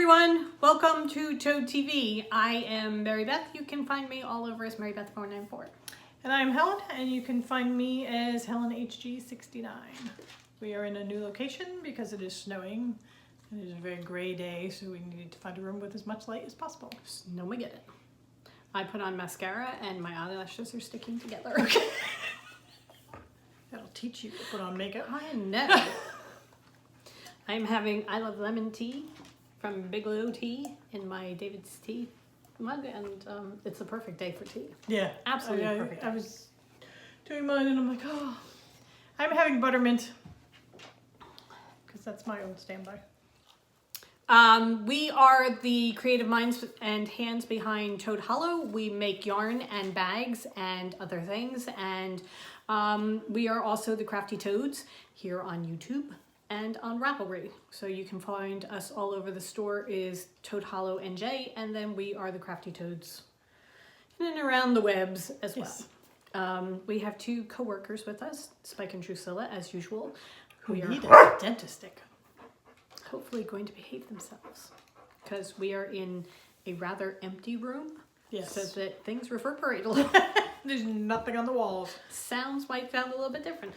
everyone, welcome to Toad TV. I am Mary Beth. You can find me all over as Mary Beth 494. And I'm Helen, and you can find me as Helen HG69. We are in a new location because it is snowing. It is a very gray day, so we needed to find a room with as much light as possible. No, we get it. I put on mascara and my eyelashes are sticking together. Okay. That'll teach you to put on makeup. I know. I'm having I Love Lemon Tea from Bigelow Tea in my David's Tea mug, and it's the perfect day for tea. Yeah. Absolutely perfect. I was doing mine and I'm like, oh, I'm having buttermint because that's my own standby. We are the creative minds and hands behind Toad Hollow. We make yarn and bags and other things, and we are also the Crafty Toads here on YouTube and on Ravelry. So you can find us all over. The store is Toad Hollow NJ, and then we are the Crafty Toads in and around the webs as well. Yes. We have two co-workers with us, Spike and Drusilla, as usual. Who need a dentist stick. Hopefully going to behave themselves, because we are in a rather empty room. Yes. So that things reverberate a little. There's nothing on the walls. Sounds might sound a little bit different.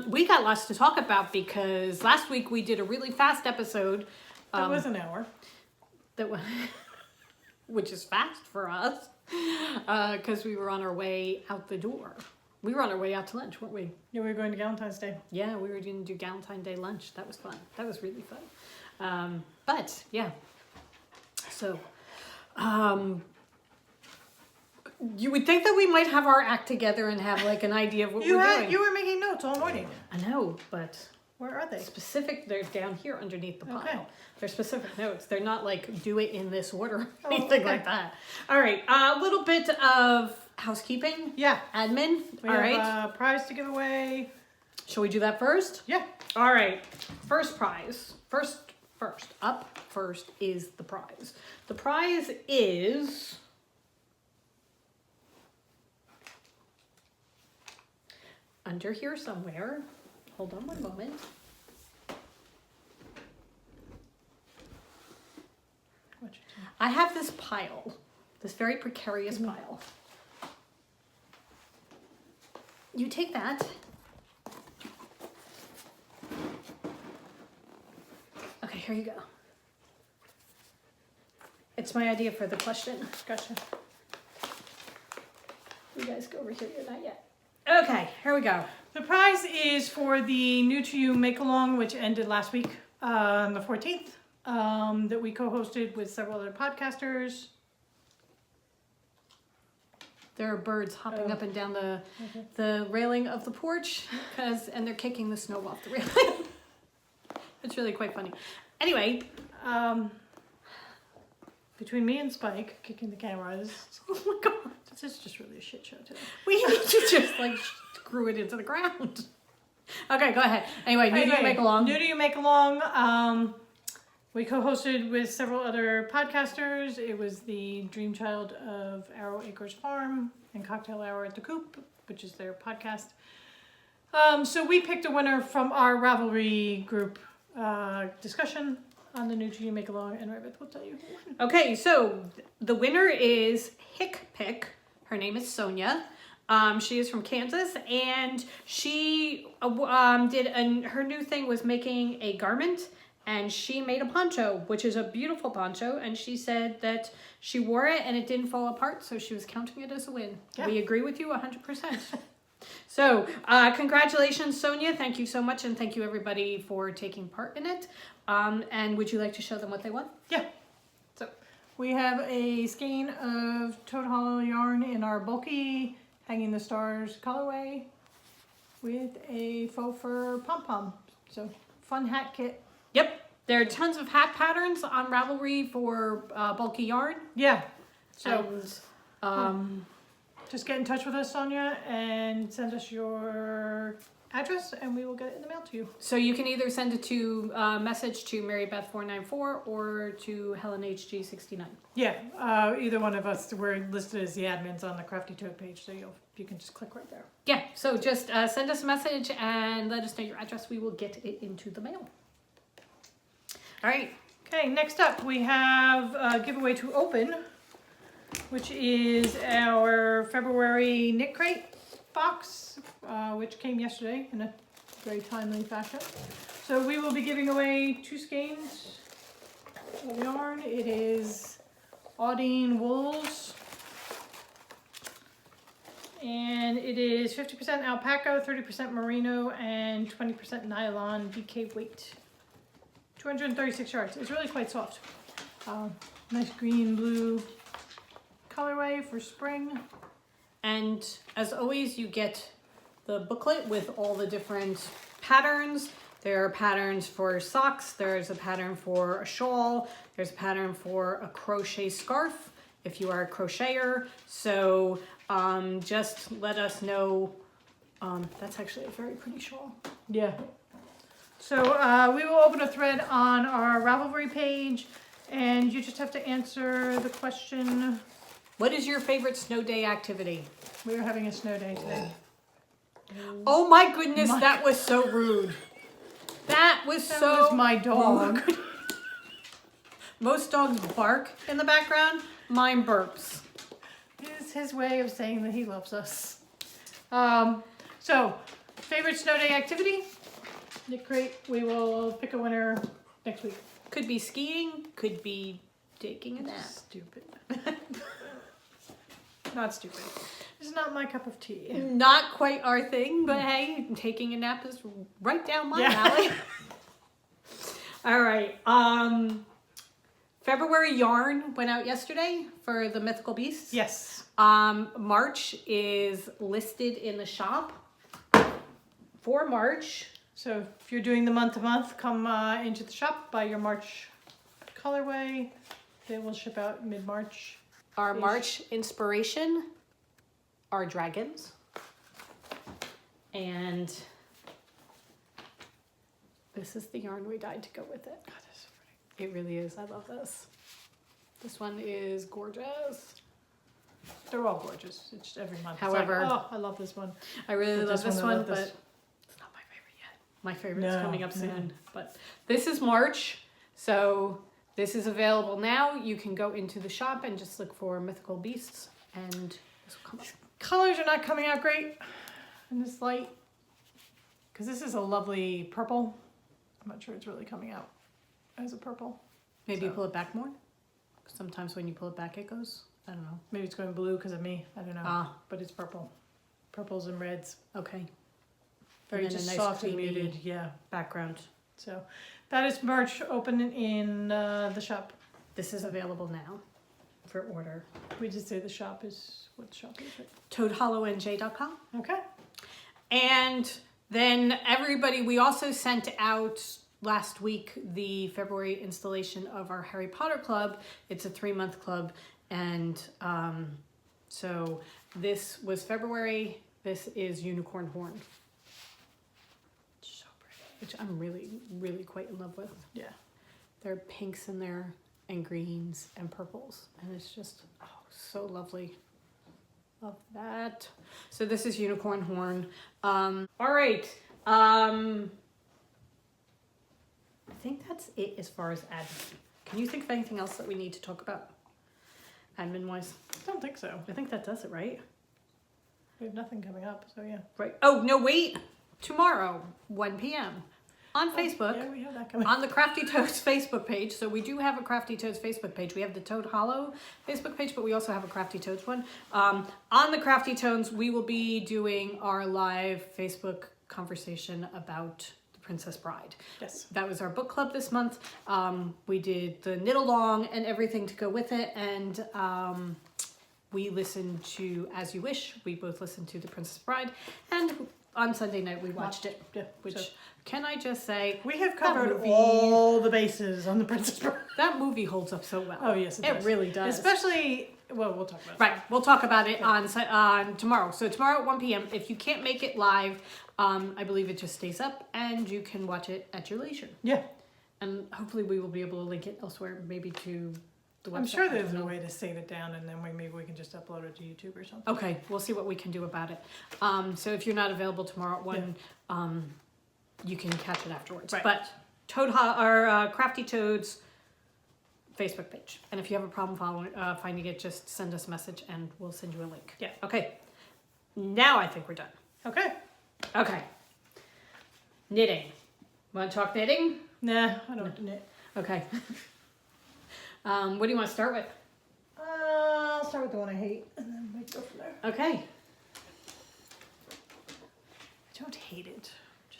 We got lots to talk about because last week we did a really fast episode. That was an hour. That was, which is fast for us, because we were on our way out the door. We were on our way out to lunch, weren't we? Yeah, we were going to Valentine's Day. Yeah, we were going to do Valentine's Day lunch. That was fun. That was really fun. But yeah, so you would think that we might have our act together and have like an idea of what we're doing. You were making notes all morning. I know, but Where are they? specific. They're down here underneath the pile. Okay. They're specific notes. They're not like do it in this order or Oh, anything okay. like that. All right, a little bit of housekeeping. Yeah. Admin. We All have right. a prize to give away. Shall we do that first? Yeah. All right. First prize. First is the prize. The prize is under here somewhere. Hold on one moment. I have this pile, this very precarious pile. You take that. Okay, here you go. It's my idea for the question. Gotcha. You guys go over here. You're not yet. Okay, here we go. The prize is for the New to You Make-Along, which ended last week on the 14th, that we co-hosted with several other podcasters. There are birds hopping up and down the railing of the porch, and they're kicking the snow off the railing. It's really quite funny. Anyway, between me and Spike kicking the cameras, oh my god, this is just really a shit show today. we need to just like screw it into the ground. Okay, go ahead. Anyway, New to You Make-Along. New to You Make-Along. We co-hosted with several other podcasters. It was the Dream Child of Arrow Acres Farm and Cocktail Hour at the Coop, which is their podcast. So we picked a winner from our Ravelry group discussion on the New to You Make-Along, and Rabbit will tell you who won. Okay, so the winner is Hick Pick. Her name is Sonia. She is from Kansas, and she her new thing was making a garment, and she made a poncho, which is a beautiful poncho, and she said that she wore it and it didn't fall apart, so she was counting it as a win. Yeah. We agree with you 100%. So, congratulations, Sonia. Thank you so much, and thank you everybody for taking part in it. And would you like to show them what they won? Yeah. So we have a skein of Toad Hollow yarn in our bulky Hanging the Stars colorway with a faux fur pom-pom. So fun hat kit. Yep. There are tons of hat patterns on Ravelry for bulky yarn. Yeah. So And, just get in touch with us, Sonia, and send us your address, and we will get it in the mail to you. so you can either send it to message to MaryBeth494 or to HelenHG69. Yeah, either one of us. We're listed as the admins on the Crafty Toad page, so you can just click right there. Yeah, so just send us a message and let us know your address. We will get it into the mail. All right, Okay, next up we have a giveaway to open, which is our February Knit Crate box, which came yesterday in a very timely fashion. So we will be giving away 2 skeins of yarn. It is Audine Wools, and it is 50% alpaca, 30% merino, and 20% nylon DK weight. 236 yards. It's really quite soft. Nice green blue colorway for spring. And as always, you get the booklet with all the different patterns. There are patterns for socks. There's a pattern for a shawl. There's a pattern for a crochet scarf if you are a crocheter. So just let us know. That's actually a very pretty shawl. Yeah. So we will open a thread on our Ravelry page, and you just have to answer the question. What is your favorite snow day activity? We are having a snow day today. Oh my goodness, that was so rude. That was my dog. rude. Most dogs bark in the background. Mine burps. It's his way of saying that he loves us. So, favorite snow day activity? Knit Crate. We will pick a winner next week. Could be skiing. Could be taking a nap. Stupid. Not stupid. It's not my cup of tea. Not quite our thing, but hey, taking a nap is right down my alley. All right. February yarn went out yesterday for the Mythical Beasts. Yes. March is listed in the shop for March. So if you're doing the month-to-month, come into the shop, buy your March colorway. They will ship out mid-March. Our March inspiration are dragons. And this is the yarn we dyed to go with it. God, that's so pretty. It really is. I love this. This one is gorgeous. They're all gorgeous. It's every month. However, it's like, oh, I love this one. I really love this one, but it's not my favorite yet. My favorite's coming up no. soon. But this is March, so this is available now. You can go into the shop and just look for Mythical Beasts, and this will come up. Colors are not coming out great in this light because this is a lovely purple. I'm not sure it's really coming out as a purple. Maybe you pull it back more. Sometimes when you pull it back, it goes. I don't know. Maybe it's going blue because of me. I don't know. Ah, But it's purple. Purples and reds. okay. Very And then just a nice soft and creamy muted. Yeah. background. So that is March open in the shop. This is available now for order. We just say the shop is what the shop is, right? ToadHollowNJ.com. Okay. And then everybody, we also sent out last week the February installation of our Harry Potter Club. It's a 3-month club. And so this was February. This is Unicorn Horn. So pretty. Which I'm really, really quite in love with. Yeah. There are pinks in there and greens and purples. And it's just, oh, so lovely. Love that. So this is Unicorn Horn. All right. I think that's it as far as admin. Can you think of anything else that we need to talk about? Admin-wise? I don't think so. I think that does it, right? We have nothing coming up, so yeah. Right. Oh, no, wait. Tomorrow, 1 p.m. on Facebook. Yeah, we have that coming. On the Crafty Toads Facebook page. So we do have a Crafty Toads Facebook page. We have the Toad Hollow Facebook page, but we also have a Crafty Toads one. On the Crafty Toads, we will be doing our live Facebook conversation about The Princess Bride. Yes. That was our book club this month. We did the knit along and everything to go with it. And we listened to As You Wish. We both listened to The Princess Bride. And on Sunday night, we watched it. Yeah. Which, so can I just say, we have covered movie- all the bases on the Princess Bride. that movie holds up so well. Oh yes, it does. really does. Especially, well, we'll talk about it. Right, we'll talk about it on tomorrow. So tomorrow at 1 p.m. If you can't make it live, I believe it just stays up and you can watch it at your leisure. Yeah. And hopefully we will be able to link it elsewhere, maybe to the website. I'm sure I there's don't a know. way to save it down, and then maybe we can just upload it to YouTube or something. Okay, we'll see what we can do about it. So if you're not available tomorrow at 1, you can catch it afterwards. Right. But Crafty Toads Facebook page. And if you have a problem finding it, just send us a message and we'll send you a link. Yeah. Okay. Now I think we're done. Okay. Okay. Knitting. Want to talk knitting? Nah, I don't knit. Okay. What do you want to start with? I'll start with the one I hate and then we go from there. Okay. I don't hate it.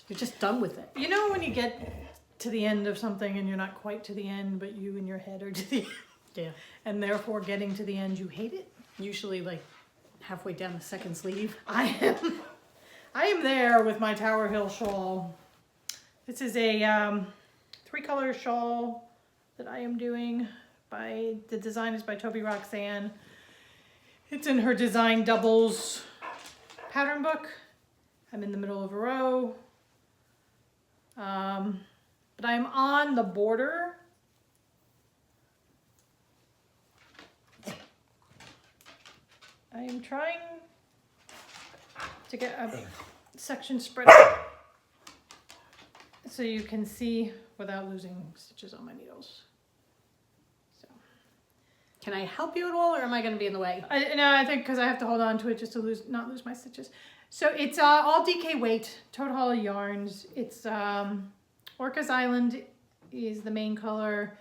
You're just done with it. You know when you get to the end of something and you're not quite to the end, but you in your head are to the end? Yeah. And therefore getting to the end, you hate it? Usually like halfway down the second sleeve. I am there with my Tower Hill shawl. This is a 3-color shawl that I am doing. The design is by Toby Roxanne. It's in her Design Doubles pattern book. I'm in the middle of a row. But I'm on the border. I am trying to get a section spread out so you can see without losing stitches on my needles. So, Can I help you at all, or am I going to be in the way? I think because I have to hold on to it just to not lose my stitches. So it's all DK weight, Toad Hollow yarns. It's Orca's Island is the main color,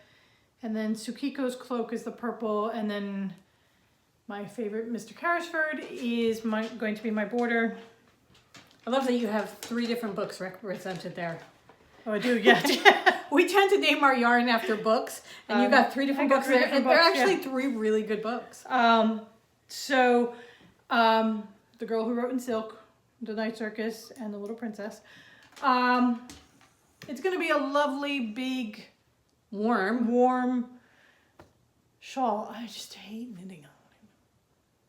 and then Tsukiko's Cloak is the purple, and then my favorite Mr. Carrisford is going to be my border. I love that you have 3 different books represented there. Oh, I do, yeah. We tend to name our yarn after books, and you got 3 different books there, and they're actually 3 really good books. So The Girl Who Wrote in Silk, The Night Circus, and The Little Princess. It's going to be a lovely, big, warm shawl. I just hate knitting on it.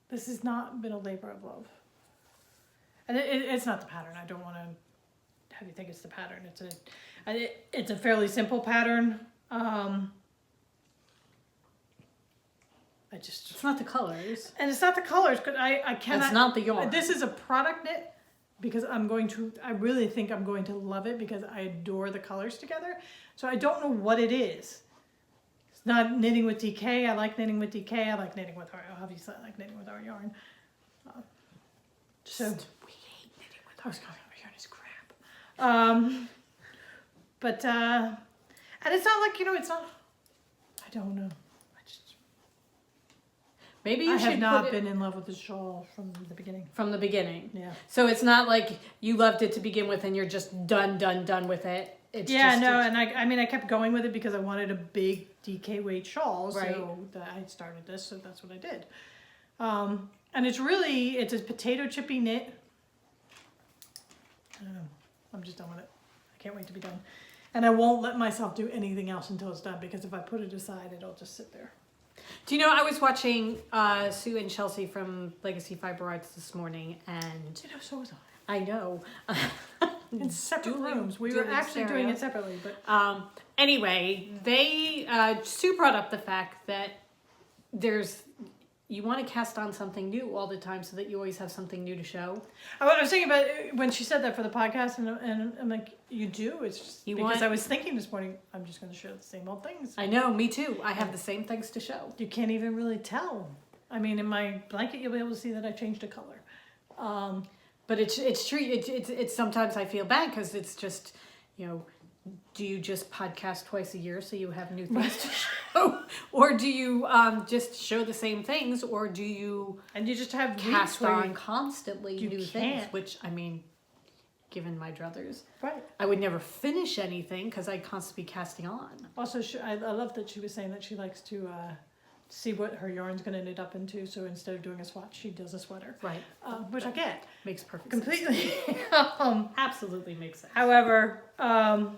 This has not been a labor of love. And it's not the pattern. I don't want to have you think it's the pattern. It's a fairly simple pattern. It's not the colors. And it's not the colors, because I cannot. It's not the yarn. This is a product knit because I really think I'm going to love it because I adore the colors together. So I don't know what it is. It's not knitting with DK. I like knitting with DK. I like knitting with our, obviously I like knitting with our yarn. So we hate knitting with our yarn is crap. But and it's not like, it's not, I don't know. Maybe you I should have not been in love with the shawl from the beginning. From the beginning. Yeah. So it's not like you loved it to begin with and you're just done with it. It's and I kept going with it because I wanted a big DK weight shawl. Right. So I started this, so that's what I did. And it's a potato chippy knit. I don't know. I'm just done with it. I can't wait to be done. And I won't let myself do anything else until it's done, because if I put it aside, it'll just sit there. Do you know, I was watching Sue and Chelsea from Legacy Fiber Arts this morning, and So was I. I know. In separate rooms. We were actually doing it separately, but anyway, Sue brought up the fact that you want to cast on something new all the time so that you always have something new to show. I was thinking about it when she said that for the podcast, and I'm like, you do? It's just because I was thinking this morning, I'm just going to show the same old things. I know, me too. I have the same things to show. You can't even really tell. I mean, in my blanket, you'll be able to see that I changed a color. But it's true. It's sometimes I feel bad because it's just, do you just podcast twice a year so you have new things to show? Or do you just show the same things? Or do you... And you just have cast on constantly new can't. things? Which, I mean, given my druthers, right. I would never finish anything because I'd constantly be casting on. Also, I love that she was saying that she likes to see what her yarn's going to knit up into. So instead of doing a swatch, she does a sweater. Right. Which I get. Makes perfect completely. sense. Absolutely makes sense. However, and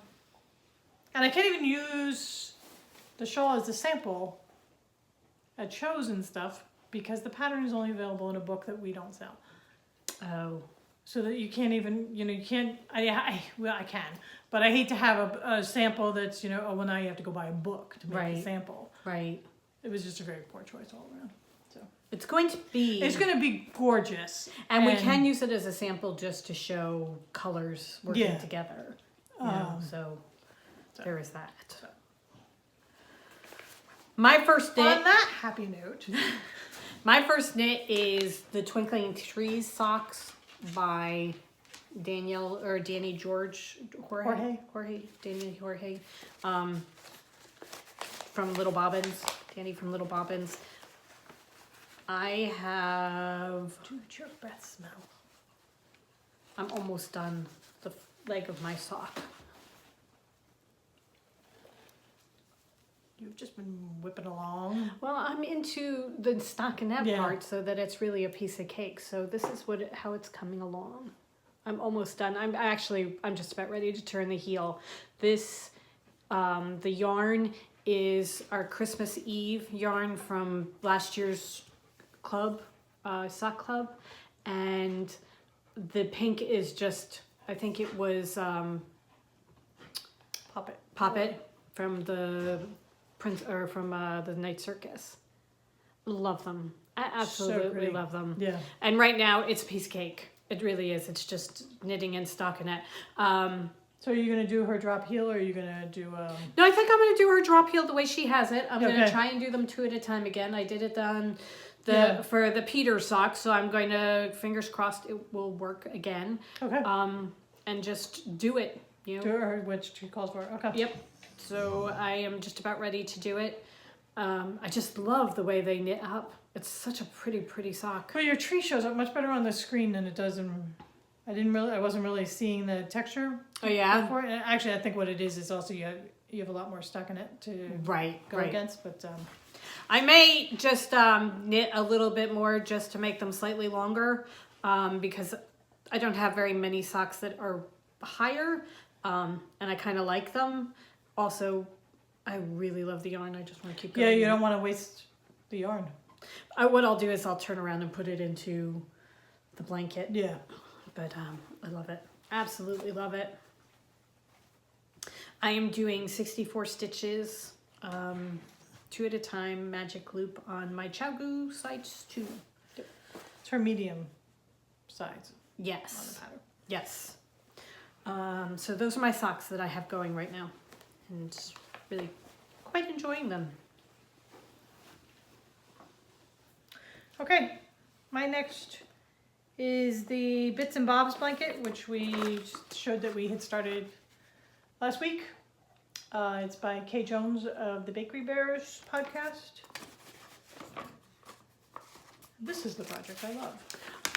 I can't even use the shawl as a sample at shows and stuff because the pattern is only available in a book that we don't sell. Oh. So that you can't even, you can't, well, I can, but I hate to have a sample that's, well, now you have to go buy a book to make the sample. Right. It was just a very poor choice all around. So it's going to be gorgeous. And we can use it as a sample just to show colors working together. So there is that. My first knit. On that happy note. My first knit is the Twinkling Trees socks by Danny George Jorge. From Little Bobbins. Danny from Little Bobbins. I have. Dude, your breath smell. I'm almost done the leg of my sock. You've just been whipping along. Well, I'm into the stockinette part so that it's really a piece of cake. So this is how it's coming along. I'm almost done. I'm just about ready to turn the heel. This, the yarn is our Christmas Eve yarn from last year's club, sock club. And the pink is just, I think it was Poppet from the the Night Circus. Love them. I absolutely love them. Yeah. And right now it's a piece of cake. It really is. It's just knitting and stockinette. So are you going to do her drop heel, or are you going to do... No, I think I'm going to do her drop heel the way she has it. I'm going to try and do them 2 at a time again. I did it on for the Peter sock, so I'm going to, fingers crossed, it will work again. Okay. And just do it. You know? Do her, which she calls for. Okay. Yep. So I am just about ready to do it. I just love the way they knit up. It's such a pretty sock. Well, your tree shows up much better on the screen than it does in... I wasn't really seeing the texture. Oh yeah. Before. And actually, I think what it is also you have a lot more stockinette to go against. But I may just knit a little bit more just to make them slightly longer, because I don't have very many socks that are higher, and I kind of like them. Also, I really love the yarn. I just want to keep going. Yeah, you don't want to waste the yarn. What I'll do is I'll turn around and put it into the blanket. Yeah. But I love it. Absolutely love it. I am doing 64 stitches, 2 at a time, magic loop on my Chowgoo size 2. It's her medium size. Yes. On the pattern. Yes. So those are my socks that I have going right now, and really quite enjoying them. Okay, my next is the Bits and Bobs blanket, which we showed that we had started last week. It's by Kay Jones of the Bakery Bears podcast. This is the project I love.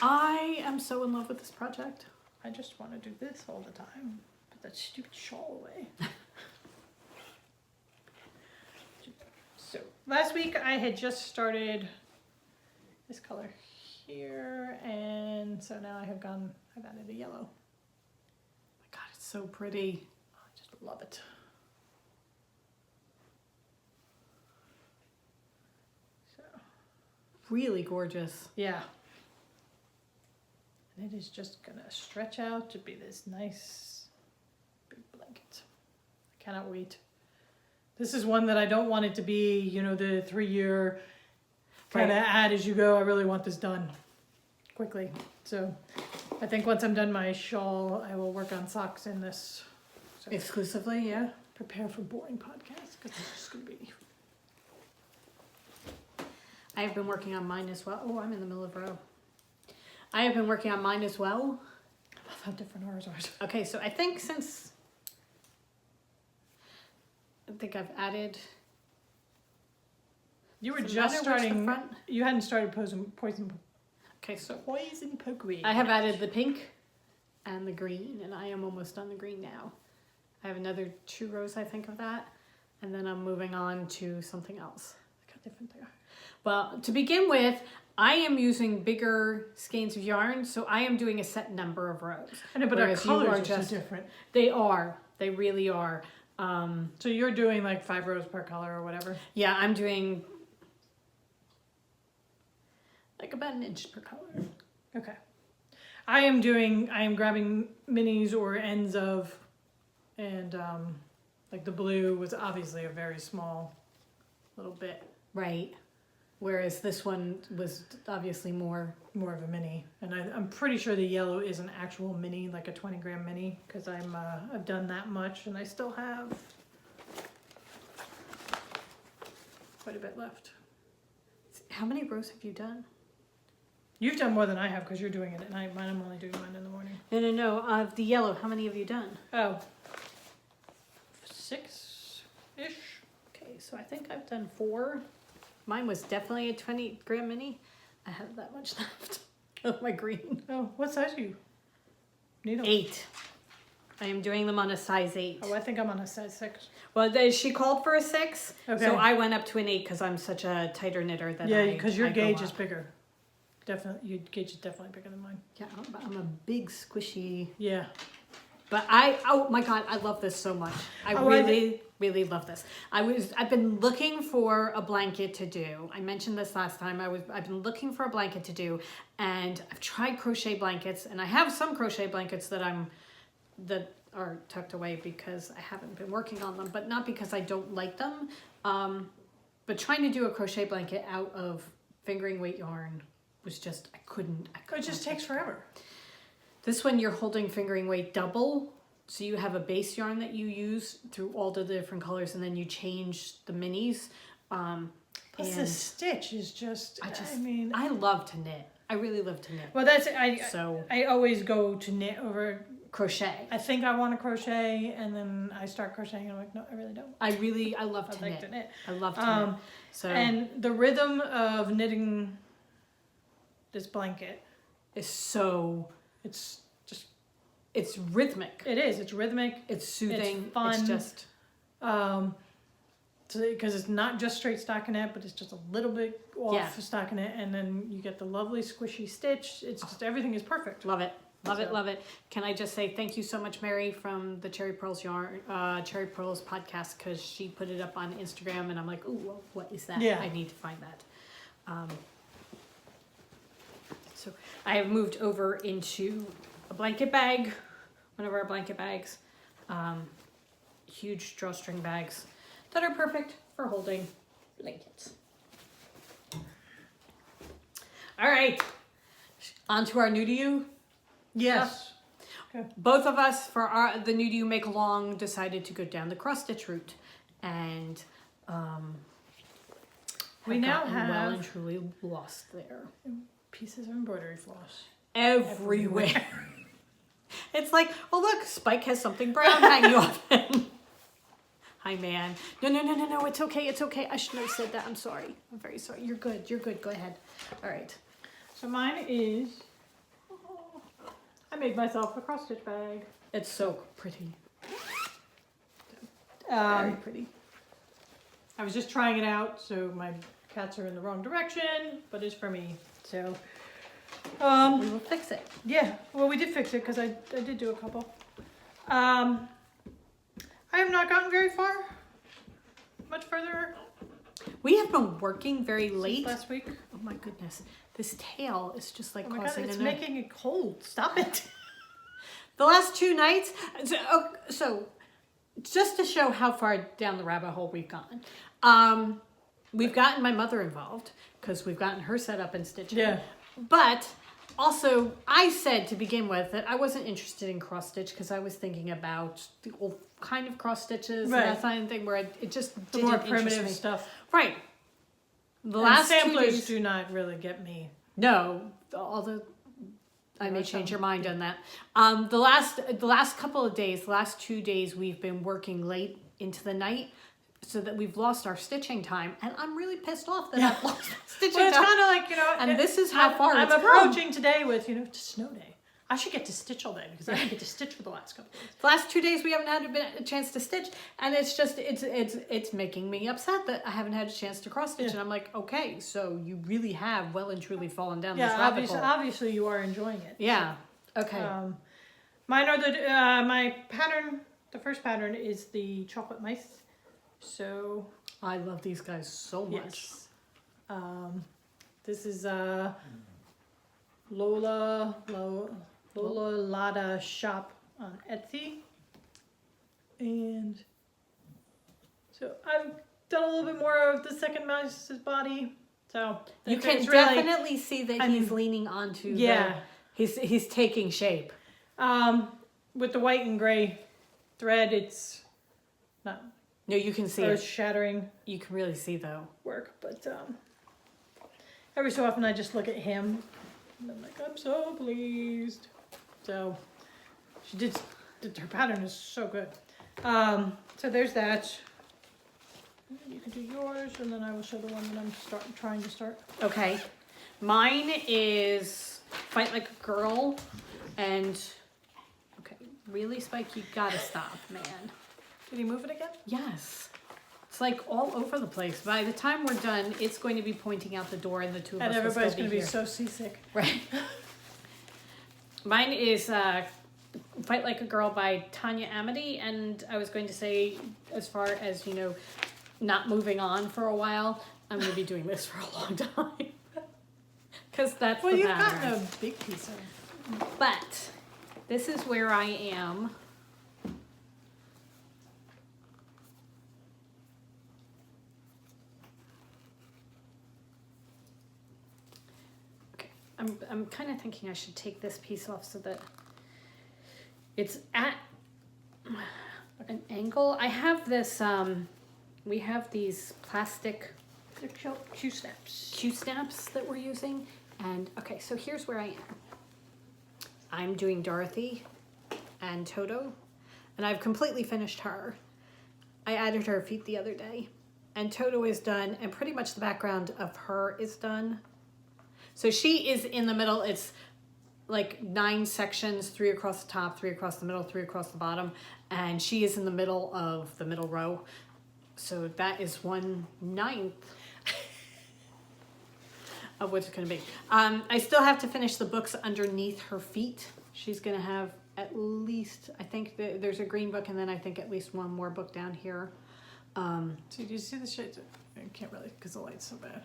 I am so in love with this project. I just want to do this all the time. Put that stupid shawl away. So last week I had just started this color here, and so now I've added a yellow. Oh my God, it's so pretty. I just love it. So really gorgeous. Yeah. And it is just gonna stretch out to be this nice big blanket. I cannot wait. This is one that I don't want it to be, the 3-year kind of add as you go. I really want this done quickly. So I think once I'm done my shawl, I will work on socks in this. So exclusively, yeah. Prepare for boring podcasts, because it's just going to be... I have been working on mine as well. Oh, I'm in the middle of a row. I have been working on mine as well. I love how different ours are. Okay, so I think I've added... You were So just starting... front? You hadn't started poison Okay, so pokeweed. I have added the pink and the green, and I am almost on the green now. I have another 2 rows, I think, of that, and then I'm moving on to something else. Look how different they are. Well, to begin with, I am using bigger skeins of yarn, so I am doing a set number of rows. I know, but our colors are so different. They are. They really are. So you're doing like 5 rows per color or whatever? Yeah, I'm doing like about 1 inch per color. Okay. I am grabbing minis or ends of, and like the blue was obviously a very small little bit. Right. Whereas this one was obviously more of a mini. And I'm pretty sure the yellow is an actual mini, like a 20-gram mini, because I've done that much, and I still have quite a bit left. How many rows have you done? You've done more than I have because you're doing it at night. Mine, I'm only doing mine in the morning. No. Of the yellow, how many have you done? Oh, 6-ish. Okay, so I think I've done 4. Mine was definitely a 20 gram mini. I have that much left of my green. Oh, what size are you? Needle. 8. I am doing them on a size 8. Oh, I think I'm on a size 6. Well, she called for a 6, Okay. so I went up to an 8 because I'm such a tighter knitter that Yeah, because your I go gauge up. is bigger. Definitely, your gauge is definitely bigger than mine. Yeah, I'm a big squishy. Yeah. But oh my god, I love this so much. I really love this. I've been looking for a blanket to do. I mentioned this last time. I've been looking for a blanket to do, and I've tried crochet blankets, and I have some crochet blankets that are tucked away because I haven't been working on them, but not because I don't like them. But trying to do a crochet blanket out of fingering weight yarn was just I couldn't. It just takes forever. This one you're holding fingering weight double, so you have a base yarn that you use through all the different colors, and then you change the minis. Plus the stitch is just. I love to knit. I really love to knit. Well, I always go to knit over crochet. I think I want to crochet, and then I start crocheting, and I'm like, no, I really don't. I love to knit. I love to knit. So and the rhythm of knitting this blanket is so. It's rhythmic. It is. It's rhythmic. It's soothing. It's fun. It's just. Because it's not just straight stockinette, but it's just a little bit off stockinette, and then you get the lovely squishy stitch. It's just everything is perfect. Love it. Love it. Can I just say thank you so much, Mary, from the Cherry Pearls podcast, because she put it up on Instagram, and I'm like, ooh, what is that? Yeah. I need to find that. So I have moved over into a blanket bag, one of our blanket bags, huge drawstring bags that are perfect for holding blankets. All right, on to our new to you. Yes. Okay. Both of us, for the new to you make along, decided to go down the cross stitch route, and we now have well and truly lost there. Pieces of embroidery floss everywhere. It's like, oh look, Spike has something brown hanging off him. Hi, man. No, it's okay. I shouldn't have said that. I'm sorry. I'm very sorry. You're good. Go ahead. All right. So mine is, I made myself a cross stitch bag. It's so pretty. Very pretty. I was just trying it out, so my cats are in the wrong direction, but it's for me. So, we will fix it. Yeah, well, we did fix it because I did do a couple. I have not gotten very far. Much further. We have been working very late. Last week. Oh my goodness. This tail is just like causing it's making it cold. Stop it. The last 2 nights. So just to show how far down the rabbit hole we've gone. We've gotten my mother involved because we've gotten her set up and stitching. Yeah. But also, I said to begin with that I wasn't interested in cross stitch because I was thinking about the old kind of cross stitches and that kind of thing where it just the didn't more primitive me. stuff. Right. The and last samplers 2 days do not really get me. No, I may change your mind on that. The last couple of days, the last 2 days, we've been working late into the night, so that we've lost our stitching time, and I'm really pissed off that I've lost stitching time. Well, it's kind of like, and this is how far I'm it's approaching come. today with, it's snow day. I should get to stitch all day because I didn't get to stitch for the last couple of days. The last 2 days we haven't had a chance to stitch, and it's just it's making me upset that I haven't had a chance to cross stitch. And I'm like, okay, so you really have well and truly fallen down this rabbit hole. Obviously you are enjoying it. Yeah. Okay. Mine are my pattern. The first pattern is the chocolate mice. So I love these guys so much. Yes. This is Lola Lada shop on Etsy, and so I've done a little bit more of the second mouse's body. So you can definitely see that he's leaning onto. Yeah, he's taking shape. With the white and gray thread, it's not No, you can see earth it. shattering You can really see though. work, but every so often I just look at him and I'm like, I'm so pleased. So she did, her pattern is so good. So there's that. You can do yours, and then I will show the one that I'm trying to start. Okay. Mine is Fight Like a Girl, and okay, really, Spike, you gotta stop, man. Did he move it again? Yes. It's like all over the place. By the time we're done, it's going to be pointing out the door, and the two of And us will everybody's still going be to be here. so seasick. Right. Mine is Fight Like a Girl by Tanya Amity, and I was going to say, as far as, you know, not moving on for a while, I'm going to be doing this for a long time. Because that's Well, the you've pattern. gotten a big piece of. But this is where I am. Okay, I'm kind of thinking I should take this piece off so that it's at an angle. I have this, we have these plastic Q-snaps. Q-snaps that we're using. And okay, so here's where I am. I'm doing Dorothy and Toto, and I've completely finished her. I added her feet the other day, and Toto is done, and pretty much the background of her is done. So she is in the middle. It's like 9 sections, 3 across the top, 3 across the middle, 3 across the bottom, and she is in the middle of the middle row. So that is 1/9 of what it's going to be. I still have to finish the books underneath her feet. She's going to have at least, I think there's a green book, and then I think at least one more book down here. So do you see the shades? I can't really because the light's so bad.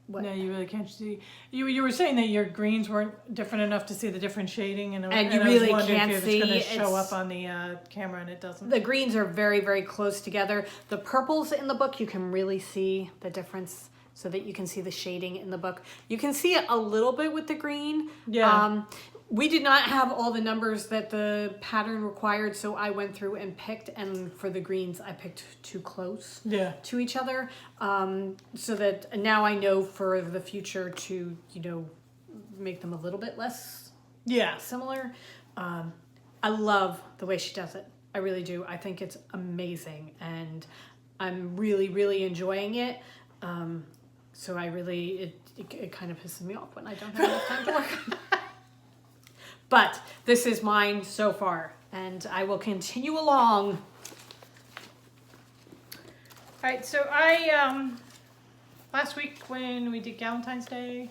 What? No, you really can't see. You were saying that your greens weren't different enough to see the different shading, and you I really was wondering can't if see. it's going to show It's- up on the camera, and it doesn't. The greens are very, very close together. The purples in the book, you can really see the difference so that you can see the shading in the book. You can see it a little bit with the green. Yeah. We did not have all the numbers that the pattern required, so I went through and picked, and for the greens, I picked too close Yeah. to each other, so that now I know for the future to, you know, make them a little bit less Yeah. similar. I love the way she does it. I really do. I think it's amazing, and I'm really, really enjoying it. So I really, it kind of pisses me off when I don't have enough time to work. But this is mine so far, and I will continue along. All right, so I last week when we did Valentine's Day,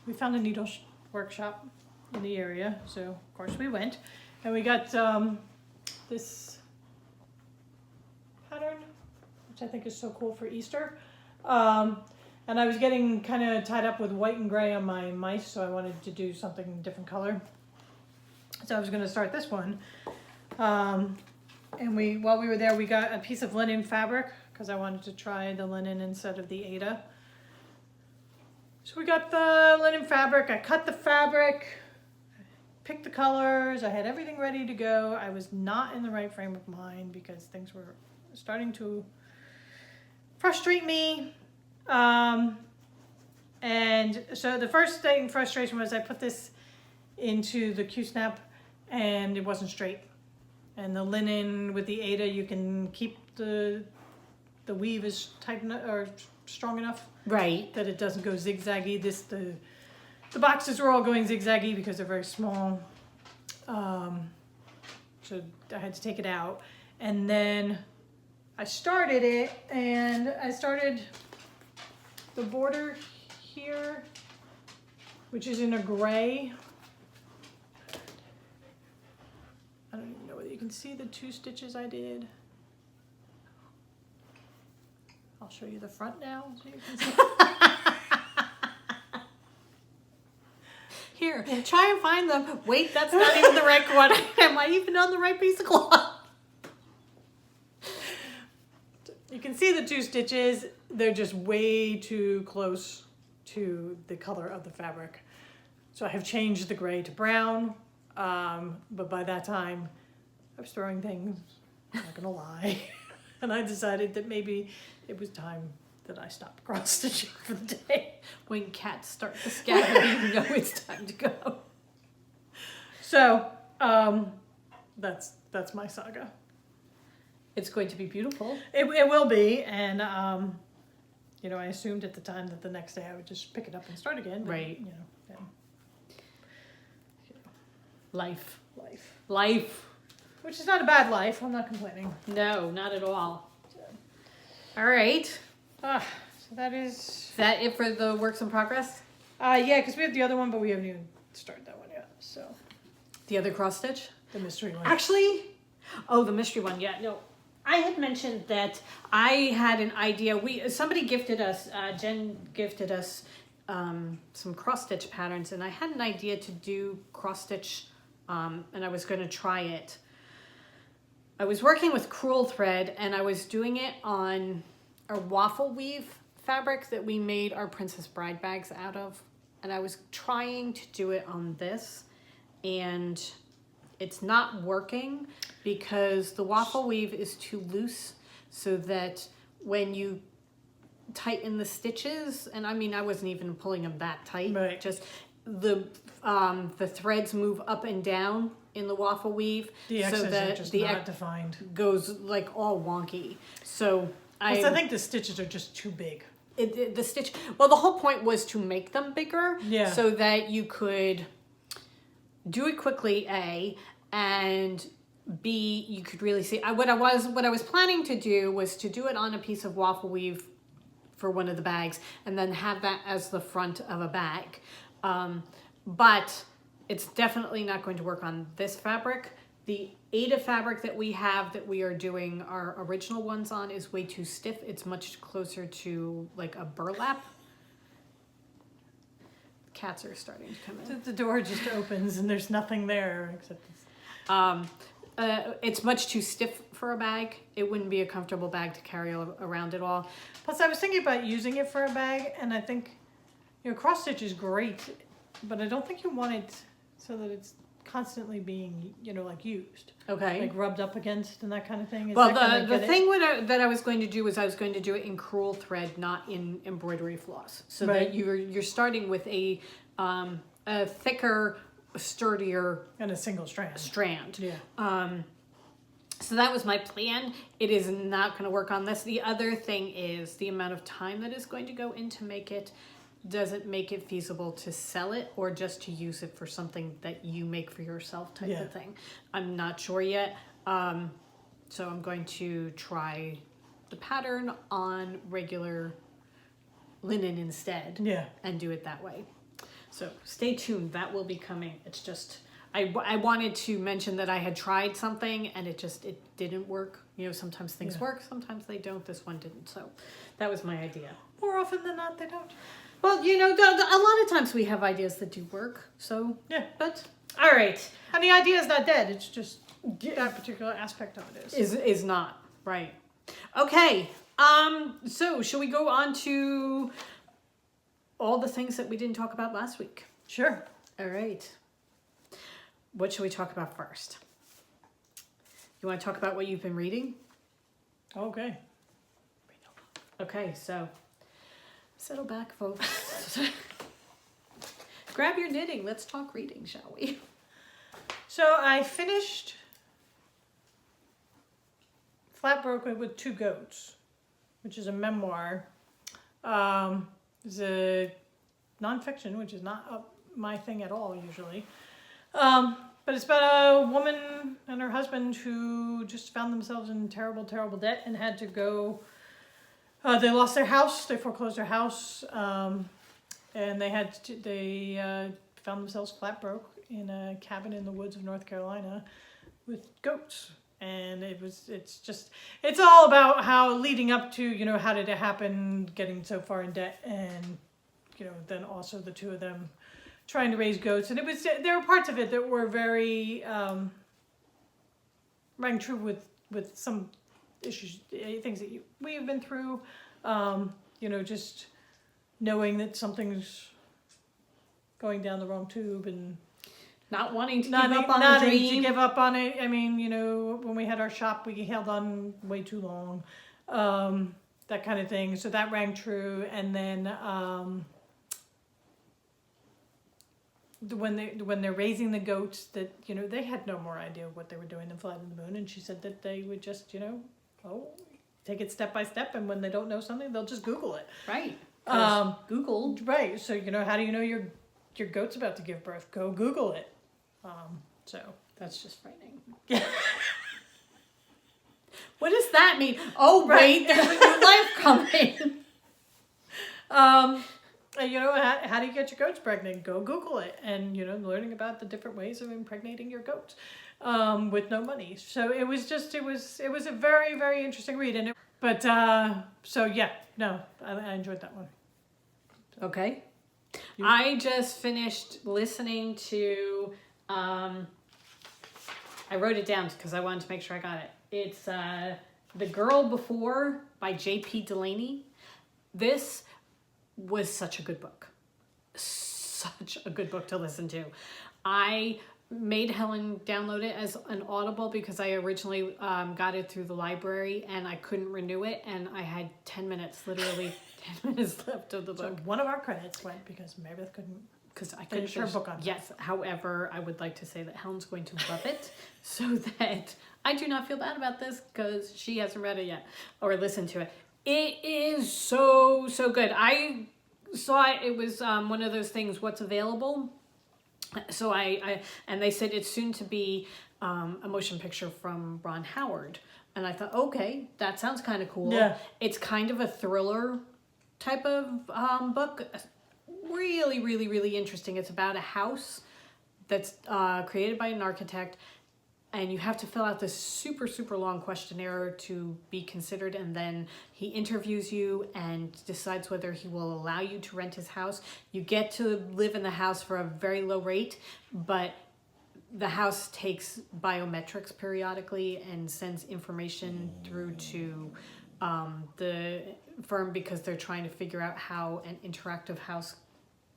we found a needle workshop in the area, so of course we went, and we got this pattern, which I think is so cool for Easter. And I was getting kind of tied up with white and gray on my mice, so I wanted to do something different color. So I was going to start this one. And while we were there, we got a piece of linen fabric because I wanted to try the linen instead of the Aida. So we got the linen fabric. I cut the fabric, picked the colors. I had everything ready to go. I was not in the right frame of mind because things were starting to frustrate me. And so the first thing frustration was I put this into the Q-snap and it wasn't straight. And the linen with the Aida, you can keep the weave is tight enough or strong enough Right. that it doesn't go zigzaggy. The boxes were all going zigzaggy because they're very small. So I had to take it out. And then I started it, and I started the border here, which is in a gray. I don't even know whether you can see the 2 stitches I did. I'll show you the front now so you can see. Here, try and find them. Wait, that's not even the right one. Am I even on the right piece of cloth? You can see the 2 stitches. They're just way too close to the color of the fabric. So I have changed the gray to brown. But by that time, I was throwing things I'm not gonna lie. And I decided that maybe it was time that I stopped cross stitching for the day. When cats start to scatter, you know it's time to go. So, that's my saga. It's going to be beautiful. It will be, and I assumed at the time that the next day I would just pick it up and start again. But, Right. Then, Life. life, which is not a bad life. I'm not complaining. No, not at all. All right. So that is. Is that it for the works in progress? Yeah, because we have the other one, but we haven't even started that one yet. So The other cross stitch? the mystery one. Actually, the mystery one. Yeah, no. I had mentioned that I had an idea. Somebody gifted us, Jen gifted us some cross stitch patterns, and I had an idea to do cross stitch, and I was going to try it. I was working with crewel thread, and I was doing it on a waffle weave fabric that we made our Princess Bride bags out of, and I was trying to do it on this, and it's not working because the waffle weave is too loose, so that when you tighten the stitches, and I mean I wasn't even pulling them that tight, Right. just the threads move up and down in the waffle weave, The so X's are that just the not defined. goes like all wonky. So I think the stitches are just too big. the stitch. Well, the whole point was to make them bigger, Yeah. so that you could do it quickly, A, and B, you could really see. What I was planning to do was to do it on a piece of waffle weave for one of the bags, and then have that as the front of a bag. But it's definitely not going to work on this fabric. The Ada fabric that we have that we are doing our original ones on is way too stiff. It's much closer to like a burlap. Cats are starting to come in. The door just opens and there's nothing there except this. It's much too stiff for a bag. It wouldn't be a comfortable bag to carry around at all. Plus, I was thinking about using it for a bag, and I think, cross stitch is great, but I don't think you want it so that it's constantly being, used. Okay. Like rubbed up against and that kind of thing. Is Well, that gonna the get thing that I was going to do was I was going to do it in crewel thread, not in embroidery floss, so Right. that you're starting with a thicker, sturdier And a single strand. strand. Yeah. So that was my plan. It is not going to work on this. The other thing is the amount of time that is going to go in to make it doesn't make it feasible to sell it or just to use it for something that you make for yourself type Yeah. of thing. I'm not sure yet. So I'm going to try the pattern on regular linen instead. Yeah. And do it that way. So stay tuned. That will be coming. It's just... I wanted to mention that I had tried something and it didn't work. Sometimes things Yeah. work, sometimes they don't. This one didn't. So that was my idea. More often than not, they don't. Well, a lot of times we have ideas that do work. So, Yeah. but all right. And the idea is not dead. It's just that particular aspect of it Is not right. Okay. So should we go on to all the things that we didn't talk about last week? Sure. All right. What should we talk about first? You want to talk about what you've been reading? Okay. Okay, so settle back, folks. Grab your knitting. Let's talk reading, shall we? So I finished Flat Broken with Two Goats, which is a memoir. It's a nonfiction, which is not my thing at all usually. But it's about a woman and her husband who just found themselves in terrible, terrible debt and had to go. They lost their house. They foreclosed their house, and they found themselves flat broke in a cabin in the woods of North Carolina with goats. And it's all about how leading up to, how did it happen, getting so far in debt, and, then also the two of them trying to raise goats. And there were parts of it that were very, rang true with some issues, things that we have been through, just knowing that something's going down the wrong tube and Not wanting to give Not up on the to dream. give up on it. I mean, when we had our shop, we held on way too long. That kind of thing. So that rang true. And then when they're raising the goats, that they had no more idea what they were doing than flying the moon. And she said that they would just take it step by step, and when they don't know something, they'll just Google it. Right. Google. Right. So how do you know your goat's about to give birth? Go Google it. So That's just frightening. What does that mean? Oh, wait, there's a new life coming. How do you get your goats pregnant? Go Google it, and learning about the different ways of impregnating your goats with no money. So it was a very, very interesting read, I enjoyed that one. So. Okay. I just finished listening to. I wrote it down because I wanted to make sure I got it. It's The Girl Before by J.P. Delaney. This was such a good book. Such a good book to listen to. I made Helen download it as an Audible because I originally got it through the library and I couldn't renew it, and I had 10 minutes, literally 10 minutes left of the book. So one of our credits went because Meredith couldn't. Because I couldn't finish her book on time. Yes, however, I would like to say that Helen's going to love it, so that I do not feel bad about this because she hasn't read it yet or listened to it. It is so good. I saw it was one of those things, what's available. So and they said it's soon to be a motion picture from Ron Howard, and I thought, okay, that sounds kind of cool. Yeah. It's kind of a thriller type of book. Really, really, really interesting. It's about a house that's created by an architect, and you have to fill out this super, super long questionnaire to be considered, and then he interviews you and decides whether he will allow you to rent his house. You get to live in the house for a very low rate, but the house takes biometrics periodically and sends information through to the firm because they're trying to figure out how an interactive house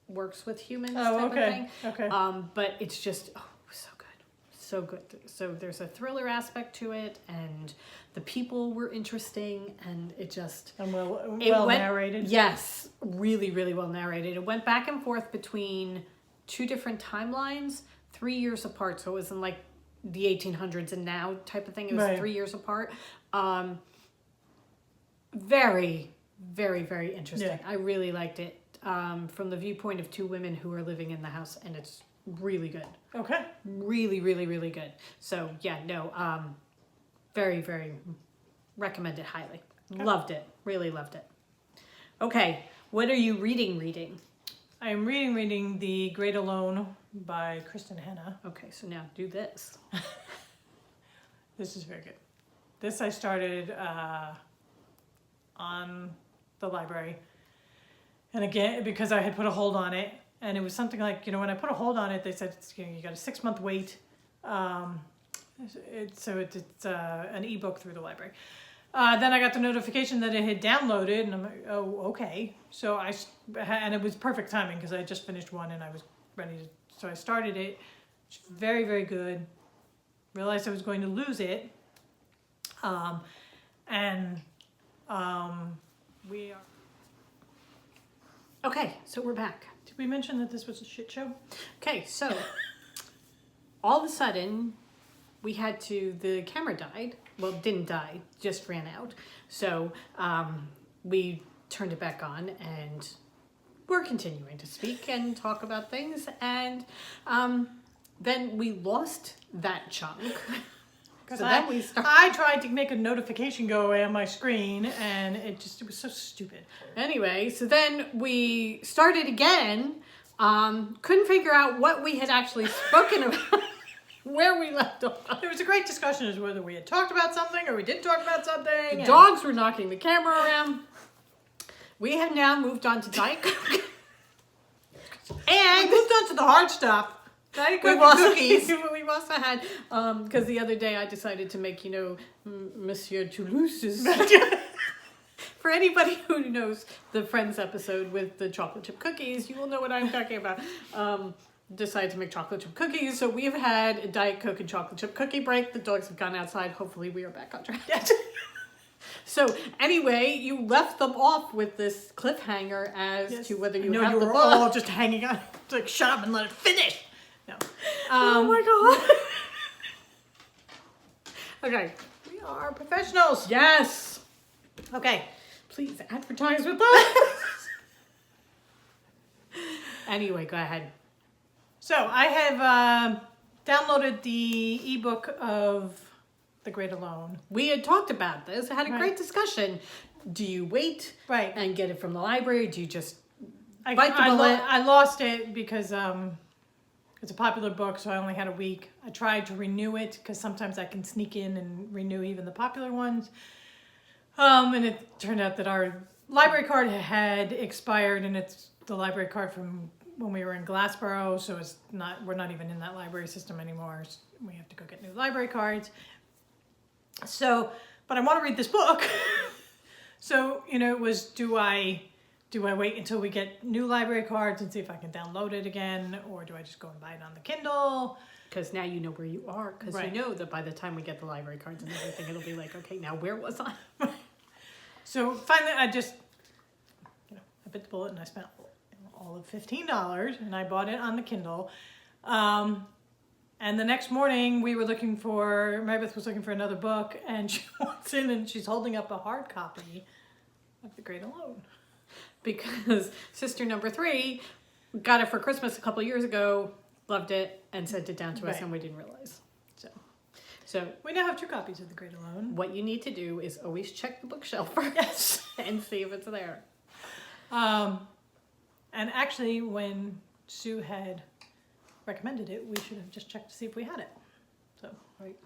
works with humans. Oh, type okay. Of thing. Okay. But it's just so good. So there's a thriller aspect to it, and the people were interesting, and it just And well went, narrated. Yes, really, really well narrated. It went back and forth between two different timelines, 3 years apart. So it wasn't like the 1800s and now type of thing. It was Right. 3 years apart. Very, very, very interesting. Yeah. I really liked it from the viewpoint of two women who are living in the house, and it's really good. Okay. Really, really, really good. So yeah, no, very, very recommend it highly. Okay. Loved it. Really loved it. Okay, what are you reading? I am reading The Great Alone by Kristen Hanna. Okay, so now do this. This is very good. This I started on the library. And again, because I had put a hold on it, and it was something like, when I put a hold on it, they said, you got a 6-month wait. It's an ebook through the library. Then I got the notification that it had downloaded, and I'm like, oh, okay. So and it was perfect timing because I had just finished one and I was ready to, so I started it. It's very, very good. Realized I was going to lose it. We are. Okay, so we're back. Did we mention that this was a shit show? Okay, so all of a sudden the camera died. Well, didn't die, just ran out. So we turned it back on, and we're continuing to speak and talk about things. And then we lost that chunk. So then I tried to make a notification go away on my screen, and it was so stupid. Anyway, so then we started again. Couldn't figure out what we had actually spoken about. Where we left off. There was a great discussion as to whether we had talked about something or we didn't talk about something. The dogs were knocking the camera around. We have now moved on to Diet Coke. And we moved on to the hard stuff. Diet Coke cookies. We've also had, because the other day I decided to make, Monsieur Toulouse's. For anybody who knows the Friends episode with the chocolate chip cookies, you will know what I'm talking about. decided to make chocolate chip cookies. So we've had a Diet Coke and chocolate chip cookie break. The dogs have gone outside. Hopefully we are back on track. So anyway, you left them off with this cliffhanger as to whether you have you the were book. all just hanging on. It's like, shut up and let it finish. No. Oh my god. Okay. We are professionals. Yes. Okay. Please advertise with us. Anyway, go ahead. So I have downloaded the ebook of The Great Alone. We had talked about this. I had a Right. great discussion. Do you wait Right. and get it from the library? Do you just I, bite the I, bullet? I lost it because it's a popular book, so I only had a week. I tried to renew it because sometimes I can sneak in and renew even the popular ones. And it turned out that our library card had expired, and it's the library card from when we were in Glassboro, so we're not even in that library system anymore. So we have to go get new library cards. So, but I want to read this book. So, it was, do I wait until we get new library cards and see if I can download it again, or do I just go and buy it on the Kindle? Because now you know where you are. Because Right. you know that by the time we get the library cards and everything, it'll be like, okay, now where was I? So finally, I just, I bit the bullet and I spent all of $15, and I bought it on the Kindle. And the next morning, Marybeth was looking for another book, and she walks in and she's holding up a hard copy of The Great Alone. Because sister number 3 got it for Christmas a couple years ago, loved it, and sent it down to us, Right. and we didn't realize. So We now have 2 copies of The Great Alone. what you need to do is always check the bookshelf first. Yes. And see if it's there. And actually, when Sue had recommended it, we should have just checked to see if we had it. So, Right.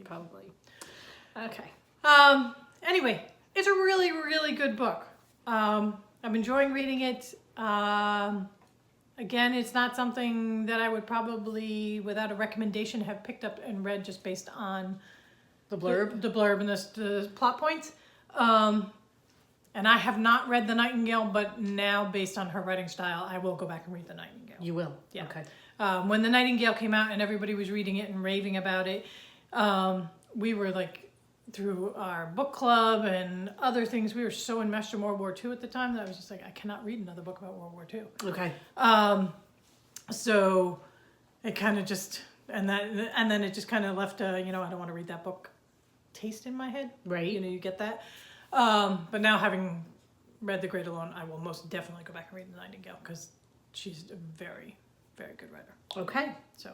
Probably. Okay. Anyway, it's a really, really good book. I'm enjoying reading it. Again, it's not something that I would probably, without a recommendation, have picked up and read just based on The blurb? the blurb and the plot points. And I have not read The Nightingale, but now, based on her writing style, I will go back and read The Nightingale. You will? Yeah. Okay. When The Nightingale came out and everybody was reading it and raving about it, we were like, through our book club and other things, we were so enmeshed in World War II at the time that I was just like, I cannot read another book about World War II. Okay. So it kind of just, and then it just kind of left a, I don't want to read that book taste in my head. Right. You get that. But now, having read The Great Alone, I will most definitely go back and read The Nightingale, because she's a very, very good writer. Okay. So,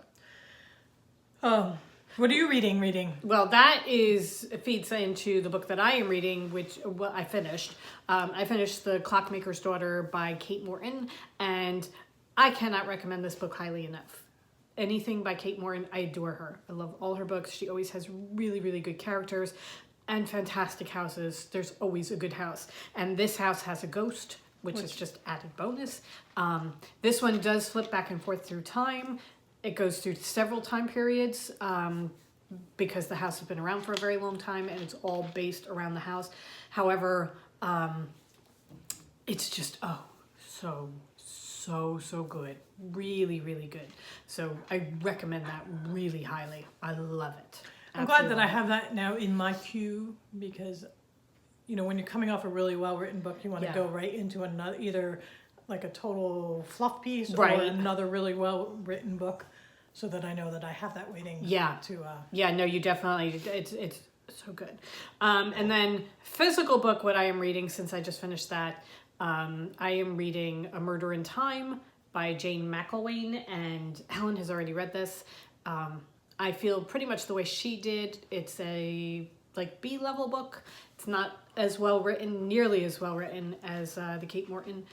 what are you reading? Well, that feeds into the book that I am reading, which I finished. I finished The Clockmaker's Daughter by Kate Morton, and I cannot recommend this book highly enough. Anything by Kate Morton, I adore her. I love all her books. She always has really, really good characters and fantastic houses. There's always a good house. And this house has a ghost, which is just added bonus. This one does flip back and forth through time. It goes through several time periods because the house has been around for a very long time, and it's all based around the house. However, it's just, so good. Really, really good. So I recommend that really highly. I love it. I'm glad that I have that now in my queue, because, when you're coming off a really well-written book, you want to go right into another, either like a total fluff piece or another really well-written book, so that I know that I have that waiting. No, you definitely, it's so good. And then physical book, what I am reading, since I just finished that, I am reading A Murder in Time by Jane McElwain, and Helen has already read this. I feel pretty much the way she did. It's a B-level book. It's not as well written, nearly as well written as the Kate Morton.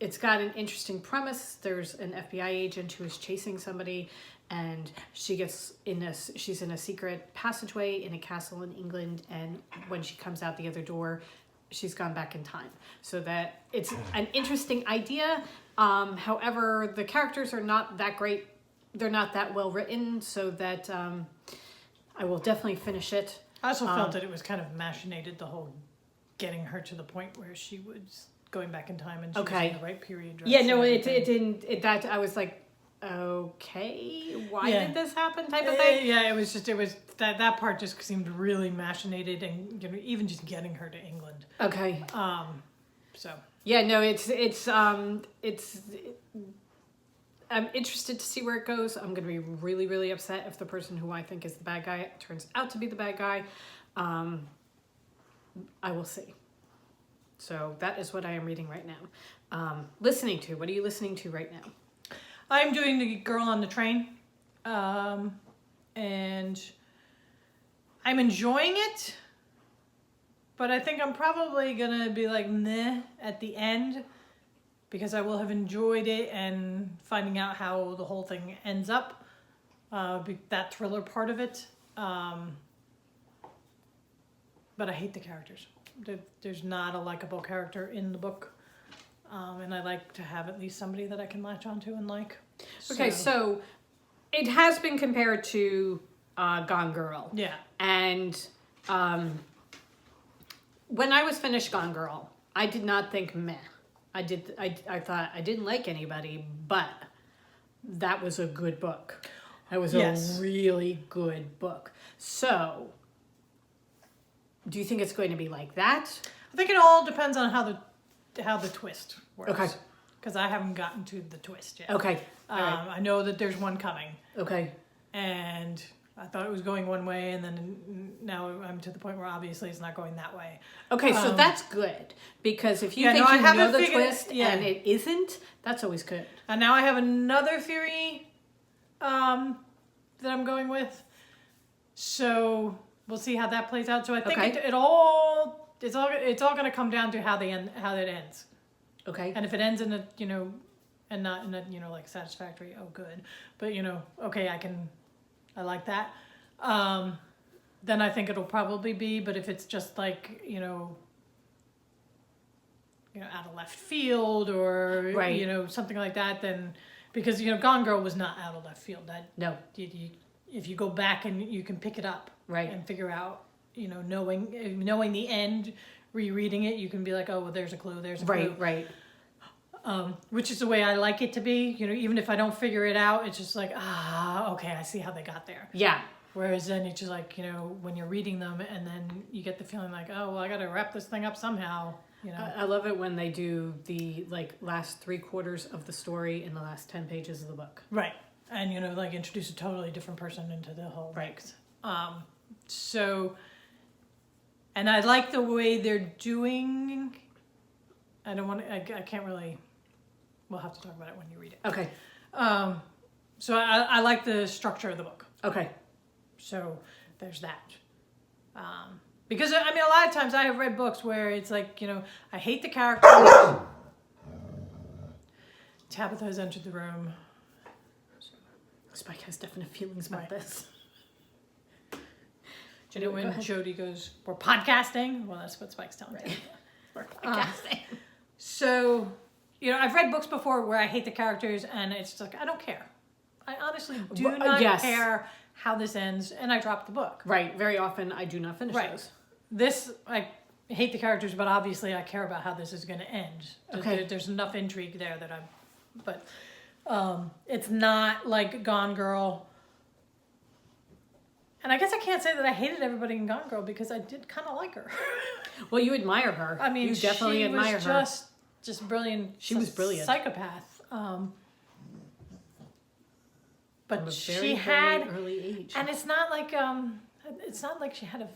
It's got an interesting premise. There's an FBI agent who is chasing somebody, and she's in a secret passageway in a castle in England, and when she comes out the other door, she's gone back in time. So that it's an interesting idea. However, the characters are not that great. They're not that well written, so that I will definitely finish it. I also felt that it was kind of machinated, the whole getting her to the point where she would going back in time and choosing Okay. the right period dress. Yeah, no, and it everything. didn't. That I was like, okay, why Yeah. did this happen? Type of thing. Yeah, it was that part just seemed really machinated, and even just getting her to England. Okay. So Yeah, no, it's. I'm interested to see where it goes. I'm gonna be really, really upset if the person who I think is the bad guy turns out to be the bad guy. I will see. So that is what I am reading right now. Listening to. What are you listening to right now? I'm doing The Girl on the Train, and I'm enjoying it, but I think I'm probably gonna be like meh at the end, because I will have enjoyed it and finding out how the whole thing ends up, that thriller part of it. But I hate the characters. There's not a likable character in the book. And I like to have at least somebody that I can latch onto and like. Okay, so it has been compared to Gone Girl. Yeah. And when I was finished Gone Girl, I did not think meh. I thought I didn't like anybody, but that was a good book. That was a really good book. So, do you think it's going to be like that? I think it all depends on how the twist works. Okay. Because I haven't gotten to the twist yet. Okay. All right. I know that there's one coming. Okay. And I thought it was going one way, and then now I'm to the point where obviously it's not going that way. Okay, so that's good. Because if you think I you know haven't the figured- twist and it isn't, that's always good. And now I have another theory that I'm going with. So we'll see how that plays out. So I think Okay. it's all going to come down to how that ends. Okay. And if it ends in a, and not in a, like satisfactory, oh good, but okay, I like that. Then I think it'll probably be, but if it's just like, out of left field or, Right. something like that, then, because, Gone Girl was not out of left field. No. If you go back and you can pick it up Right. and figure out, knowing the end, rereading it, you can be like, oh, well, there's a clue, there's a clue. Right. Which is the way I like it to be. Even if I don't figure it out, it's just like, okay, I see how they got there. Yeah. Whereas then it's just like, when you're reading them and then you get the feeling like, oh, well, I got to wrap this thing up somehow. I love it when they do the last 3/4 of the story in the last 10 pages of the book. Right. And, introduce a totally different person into the whole Right. mix. So, and I like the way they're doing, I can't really, we'll have to talk about it when you read it. Okay. So I like the structure of the book. Okay. So there's that. Because, a lot of times I have read books where it's like, I hate the characters. Tabitha has entered the room. Spike has definite feelings about this. When Jody goes, we're podcasting. Well, that's what Spike's telling me. We're podcasting. So, I've read books before where I hate the characters and it's just like, I don't care. I honestly do not care how this ends, and I drop the book. Right. Very often I do not finish those. This, I hate the characters, but obviously I care about how this is going to end. Okay. There's enough intrigue there that but it's not like Gone Girl. And I guess I can't say that I hated everybody in Gone Girl because I did kind of like her. Well, you admire her. I mean, you definitely admire was her. just brilliant. She was brilliant. Psychopath. But From a she very, had, very early age. and it's not like she had a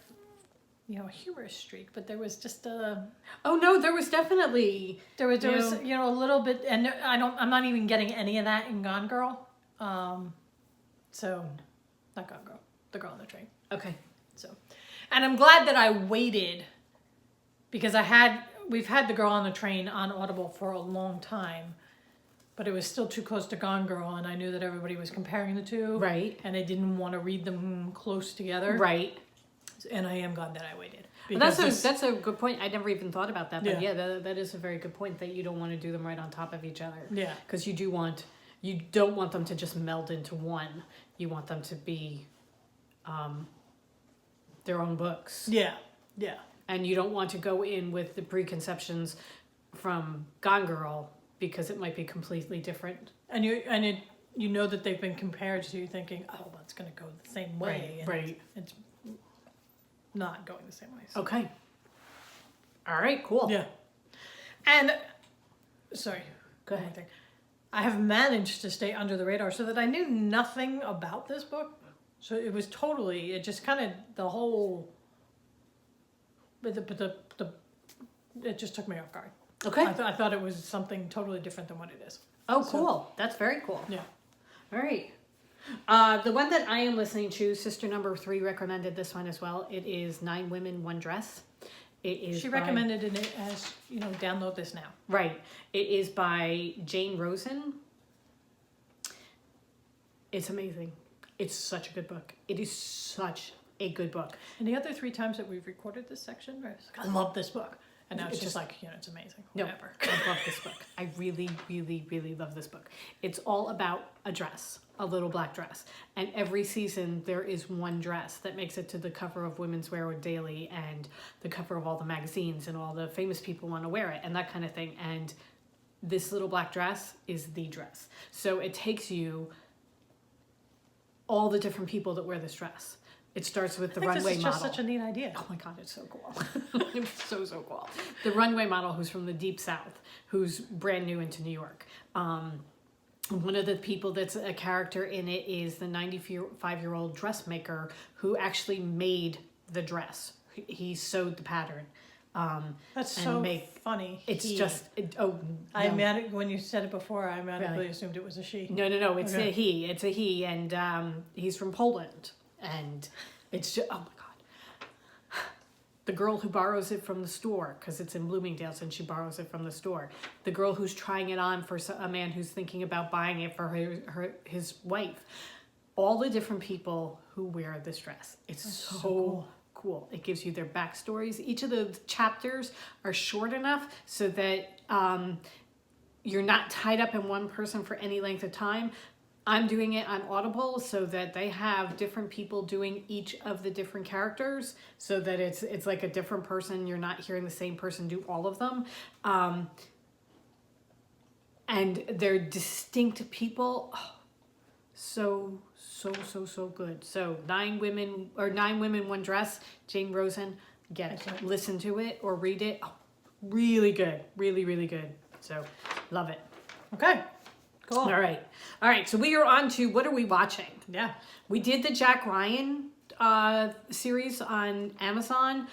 humorous streak, but there was just a. Oh no, there was definitely There was a little bit, and I'm not even getting any of that in Gone Girl. So, not Gone Girl, The Girl on the Train. okay. So, and I'm glad that I waited, because we've had The Girl on the Train on Audible for a long time, but it was still too close to Gone Girl, and I knew that everybody was comparing the two. Right. And I didn't want to read them close together. Right. And I am glad that I waited. Well, that's a good point. I never even thought about that, but that is a very good point, that you don't want to do them right on top of each other. Yeah. Because you don't want them to just meld into one. You want them to be their own books. Yeah. Yeah. And you don't want to go in with the preconceptions from Gone Girl because it might be completely different. And you know that they've been compared to you thinking, oh, that's going to go the same way. Right. It's not going the same way. So. Okay. All right, cool. Yeah. And, sorry. Go ahead. I have managed to stay under the radar so that I knew nothing about this book. So it was totally, it just kind of, the whole, but it just took me off guard. Okay. I thought it was something totally different than what it is. Oh, cool. That's very cool. Yeah. All right. The one that I am listening to, Sister Number 3 recommended this one as well. It is 9 Women, 1 Dress. It is She recommended it as, download this now. Right. It is by Jane Rosen. It's amazing. It's such a good book. It is such a good book. And the other 3 times that we've recorded this section, I love this book. And now it's just like, it's amazing. Whatever. No, I love this book. I really, really, really love this book. It's all about a dress, a little black dress. And every season there is one dress that makes it to the cover of Women's Wear Daily and the cover of all the magazines, and all the famous people want to wear it and that kind of thing. And this little black dress is the dress. So it takes you all the different people that wear this dress. It starts with the runway model. This is just such a neat idea. Oh my God, it's so cool. It's so cool. The runway model who's from the Deep South, who's brand new into New York. One of the people that's a character in it is the 95-year-old dressmaker who actually made the dress. He sewed the pattern. That's so funny. It's when you said it before, I automatically assumed it was a she. No, it's a he. It's a he, and he's from Poland. And it's just, oh my God. The girl who borrows it from the store, because it's in Bloomingdale's and she borrows it from the store. The girl who's trying it on for a man who's thinking about buying it for his wife. All the different people who wear this dress. It's so cool. It gives you their backstories. Each of the chapters are short enough so that you're not tied up in one person for any length of time. I'm doing it on Audible so that they have different people doing each of the different characters so that it's like a different person. You're not hearing the same person do all of them. And they're distinct people. Oh, so good. So 9 Women, 1 Dress, Jane Rosen. Get it. Listen to it or read it. Oh, really good. Really, really good. So love it. Okay. Cool. All right. So we are on to what are we watching? Yeah. We did the Jack Ryan series on Amazon.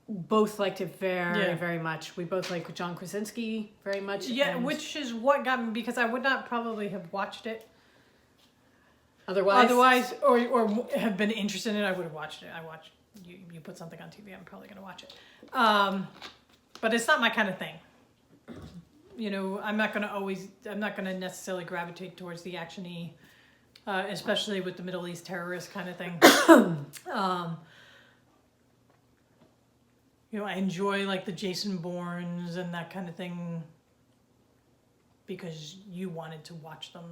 Both liked it very, very much. We both like John Krasinski very much. Yeah, which is what got me, because I would not probably have watched it. Otherwise, or have been interested in it, I would have watched it. You put something on TV, I'm probably going to watch it. But it's not my kind of thing. I'm not going to necessarily gravitate towards the action-y, especially with the Middle East terrorist kind of thing. I enjoy like the Jason Bournes and that kind of thing because you wanted to watch them.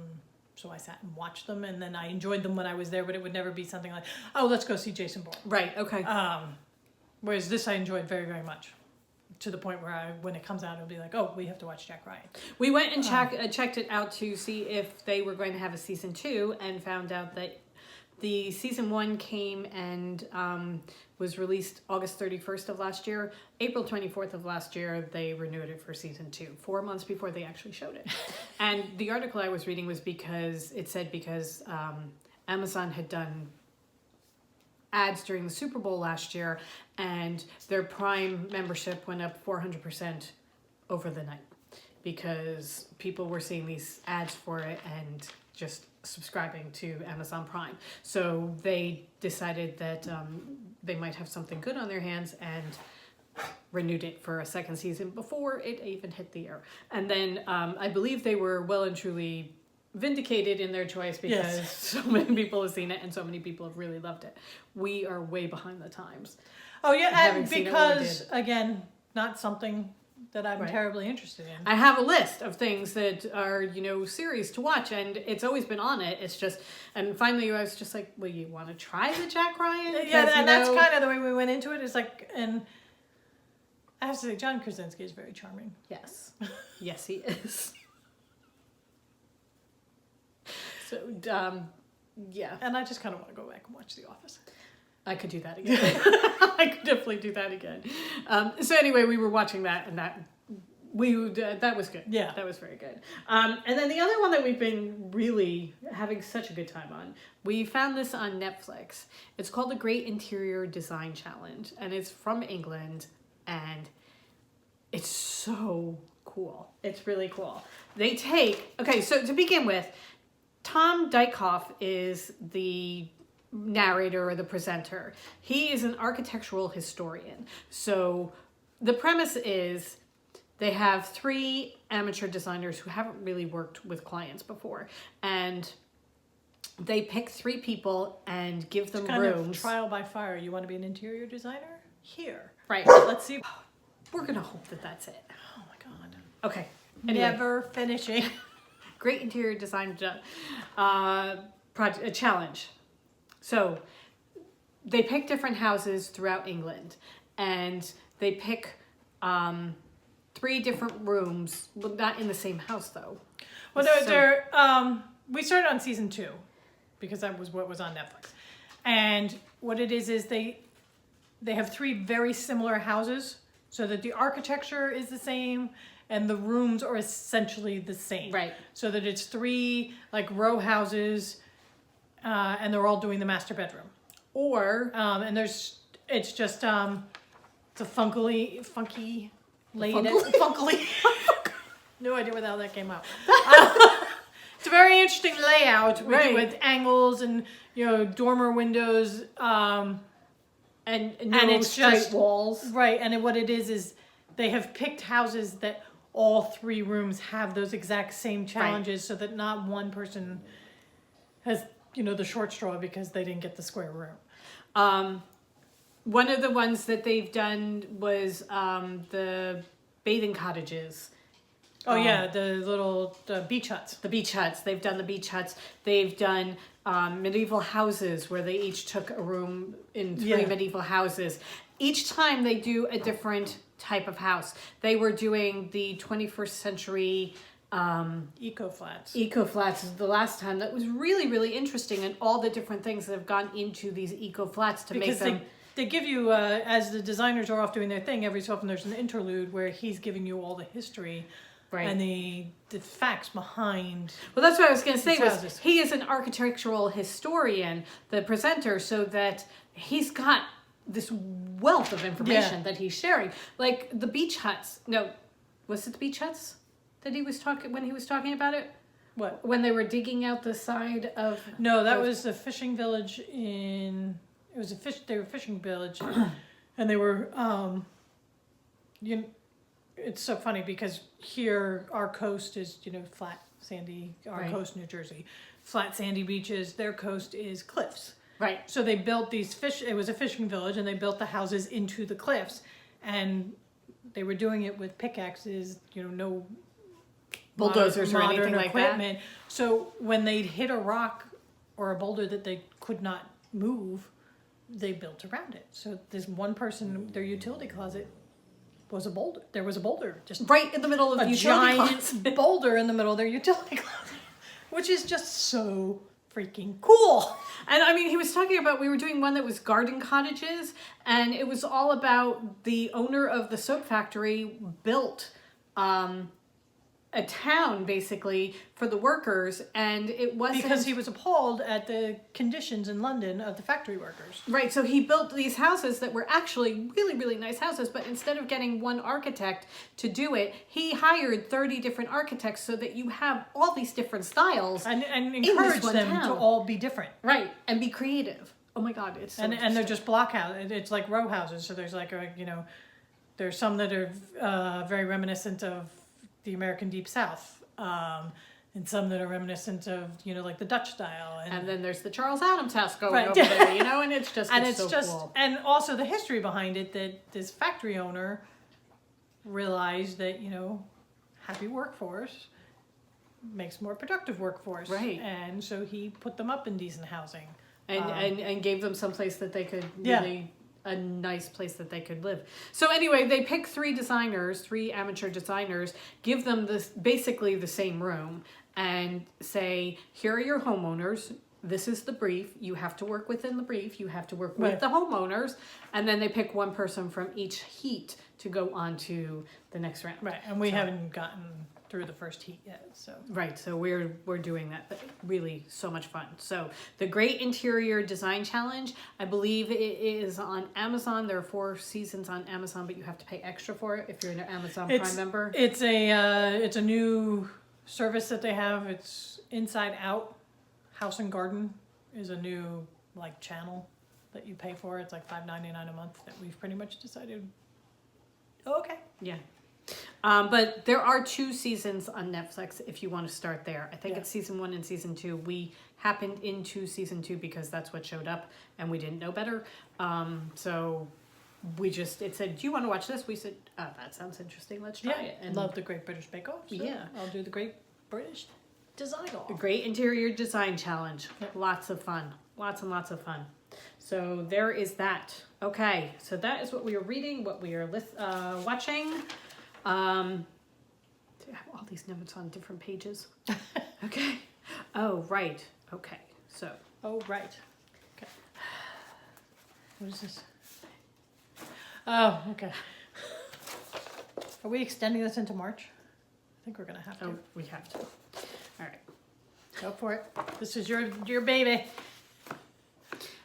So I sat and watched them, and then I enjoyed them when I was there, but it would never be something like, oh, let's go see Jason Bourne. Right, okay. Whereas this I enjoyed very, very much. To the point where when it comes out, it'll be like, oh, we have to watch Jack Ryan. We went and checked it out to see if they were going to have a season 2 and found out that the season 1 came and was released August 31st of last year. April 24th of last year, they renewed it for season 2, 4 months before they actually showed it. And the article I was reading was because Amazon had done ads during the Super Bowl last year, and their Prime membership went up 400% over the night because people were seeing these ads for it and just subscribing to Amazon Prime. So they decided that they might have something good on their hands and renewed it for a second season before it even hit the air. And then I believe they were well and truly vindicated in their choice because so many people have seen it and so many people have really loved it. We are way behind the times. Oh yeah, and because again, not something that I'm terribly interested in. I have a list of things that are, series to watch, and it's always been on it. It's just, and finally I was just like, well, you want to try the Jack Ryan? Yeah, and that's kind of the way we went into it. It's like, and I have to say, John Krasinski is very charming. Yes. Yes, he is. So, yeah. And I just kind of want to go back and watch The Office. I could do that again. I could definitely do that again. So anyway, we were watching that, and that was good. Yeah. That was very good. And then the other one that we've been really having such a good time on, we found this on Netflix. It's called the Great Interior Design Challenge, and it's from England, and it's so cool. It's really cool. So to begin with, Tom Dykhoff is the narrator or the presenter. He is an architectural historian. So the premise is they have 3 amateur designers who haven't really worked with clients before, and they pick 3 people and give them Kind rooms. of trial by fire. You want to be an interior designer? Here. Right. Let's see. We're gonna hope that that's it. Oh my God. Okay. Anyway. Never finishing. Great interior design project challenge. So they pick different houses throughout England, and they pick 3 different rooms. Well, not in the same house though. Well, no, we started on season 2 because that was what was on Netflix, and what it is they have 3 very similar houses, so that the architecture is the same and the rooms are essentially the same. Right. So that it's 3 like row houses, and they're all doing the master bedroom. Or and it's just it's a funky laid funkily. No idea where the hell that came out. It's a very interesting layout with angles and dormer windows. And it's straight just walls. Right, and what it is they have picked houses that all 3 rooms have those exact same challenges, so that not one person has the short straw because they didn't get the square room. One of the ones that they've done was the bathing cottages. Oh yeah, the beach huts. The beach huts. They've done the beach huts. They've done medieval houses where they each took a room in 3 medieval houses. Each time they do a different type of house. They were doing the 21st century eco flats the last time. That was really, really interesting, and all the different things that have gone into these eco flats to make them. They give you, as the designers are off doing their thing, every so often there's an interlude where he's giving you all the history and the facts behind. Well, that's what I was going to say. Was he is an architectural historian, the presenter, so that he's got this wealth of information that he's sharing, like the beach huts. No, was it the beach huts that he was talking when he was talking about it? What, when they were digging out the side of? No, that was the fishing village in. It was they were a fishing village, and they were, it's so funny because here our coast is, flat, sandy, our coast, New Jersey, flat, sandy beaches. Their coast is cliffs. Right. So they built these it was a fishing village, and they built the houses into the cliffs, and they were doing it with pickaxes, no bulldozers or anything like equipment. So when they'd hit a rock or a boulder that they could not move, they built around it. So this one person, their utility closet was a boulder. There was a boulder just right in the middle of the utility closet. A giant boulder in the middle of their utility closet, which is just so freaking cool. And I mean, he was talking about, we were doing one that was garden cottages, and it was all about the owner of the soap factory built a town basically for the workers, and it wasn't because he was appalled at the conditions in London of the factory workers. Right, so he built these houses that were actually really, really nice houses, but instead of getting one architect to do it, he hired 30 different architects so that you have all these different styles and encourage them to all be different. Right, and be creative. Oh my God, it's so and they're just block houses. It's like row houses, so there's like there's some that are very reminiscent of the American Deep South, and some that are reminiscent of, like the Dutch style. And then there's the Charles Adams house going over there, and it's just, cool. And also the history behind it, that this factory owner realized that, happy workforce makes more productive workforce. Right. And so he put them up in decent housing. And gave them some place that they could really a nice place that they could live. So anyway, they pick 3 amateur designers, give them basically the same room, and say, here are your homeowners. This is the brief. You have to work within the brief. You have to work with the homeowners. And then they pick one person from each heat to go on to the next round. Right, and we haven't gotten through the first heat yet, so. Right, so we're doing that. But really so much fun. So the Great Interior Design Challenge, I believe it is on Amazon. There are 4 seasons on Amazon, but you have to pay extra for it if you're an Amazon Prime member. It's a new service that they have. It's Inside Out. House and Garden is a new like channel that you pay for. It's like $5.99 a month that we've pretty much decided. Oh, okay. Yeah. But there are 2 seasons on Netflix if you want to start there. I think it's season 1 and season 2. We happened into season 2 because that's what showed up and we didn't know better. So it said, do you want to watch this? We said, oh, that sounds interesting. Let's try it. And love the Great British Bake Off. So yeah. I'll do the Great British Design Off. The Great Interior Design Challenge. Lots of fun. Lots and lots of fun. So there is that. Okay, so that is what we are reading, what we are watching. I have all these notes on different pages. Okay. Oh, right. Okay, so. Oh, right. Okay. What is this? Oh, okay. Are we extending this into March? I think we're going to have to. Oh, we have to. All right. Go for it. This is your baby.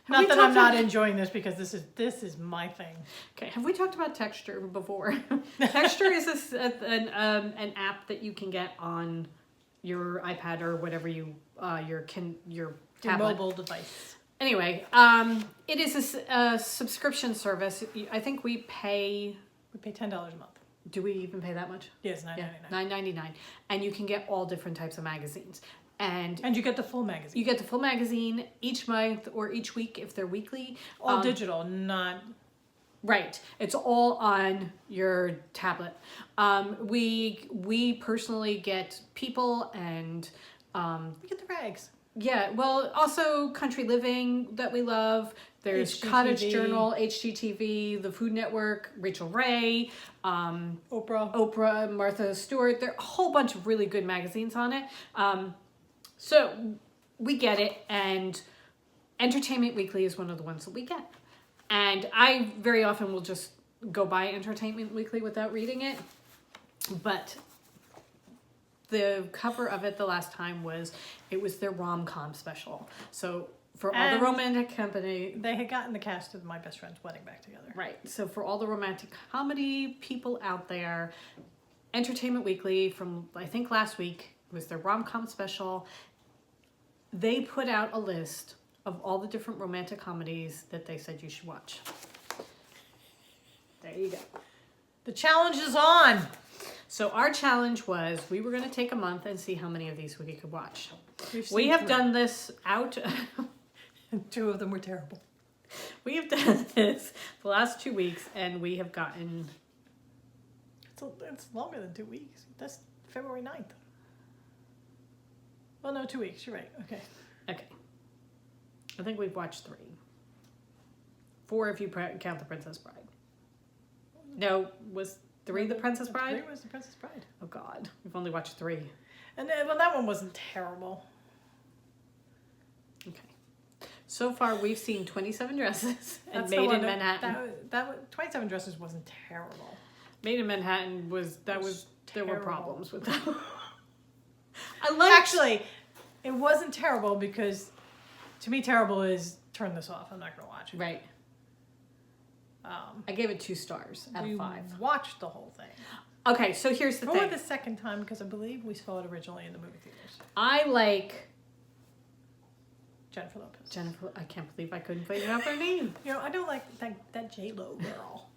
Have Not that I'm not enjoying this because this is my thing. Okay, have we talked about Texture before? Texture is an app that you can get on your iPad or whatever your tablet. Mobile device. Anyway, it is a subscription service. I think we pay $10 a month. Do we even pay that much? Yes, $9.99. $9.99, and you can get all different types of magazines. And you get the full magazine. You get the full magazine each month or each week if they're weekly. All digital, not... Right. It's all on your tablet. We personally get People and... we get the rags. Yeah, well, also Country Living that we love. There's HGTV. Cottage Journal, HGTV, The Food Network, Rachel Ray, Oprah, Martha Stewart. There are a whole bunch of really good magazines on it. So we get it, and Entertainment Weekly is one of the ones that we get. And I very often will just go by Entertainment Weekly without reading it. But the cover of it the last time was their Rom-com special. So for all the romantic company... They had gotten the cast of My Best Friend's Wedding back together. Right. So for all the romantic comedy people out there, Entertainment Weekly from, I think last week, was their rom-com special. They put out a list of all the different romantic comedies that they said you should watch. There you go. The challenge is on. So our challenge was we were going to take a month and see how many of these we could watch. We have done this out. 2 of them were terrible. We have done this the last 2 weeks, and we have gotten... It's longer than 2 weeks. That's February 9th. Well, no, 2 weeks. You're right. Okay. Okay. I think we've watched 3. 4 if you count The Princess Bride. No, was 3 The Princess Bride? 3 was The Princess Bride. Oh, God. We've only watched 3. And well, that one wasn't terrible. Okay. So far, we've seen 27 Dresses and That's Made in Manhattan. That 27 Dresses wasn't terrible. Made in Manhattan there were terrible. problems with that. Actually, it wasn't terrible because to me terrible is turn this off. I'm not going to watch it. Right. I gave it 2 stars out of 5. We watched the whole thing. Okay, so here's the thing. For the second time because I believe we saw it originally in the movie theaters. I like Jennifer Lopez. I can't believe I couldn't figure out her name. You know, I don't like that J-Lo girl.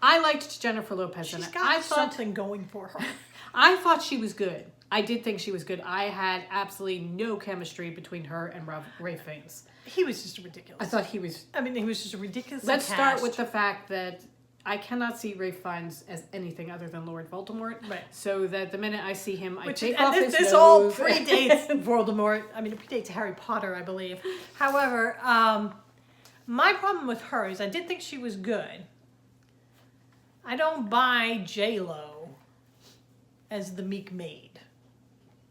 I liked Jennifer Lopez. She's got something going for her. I thought she was good. I did think she was good. I had absolutely no chemistry between her and Ralph Fiennes. He was just ridiculous. I thought he was... I mean, he was just a ridiculous Let's start with the fact that I cannot see Ralph Fiennes as anything other than Lord Voldemort. Right. So that the minute I see him, I take off off his nose. This all predates Voldemort. I mean, it predates Harry Potter, I believe. However, My problem with her is I did think she was good. I don't buy J-Lo as the meek maid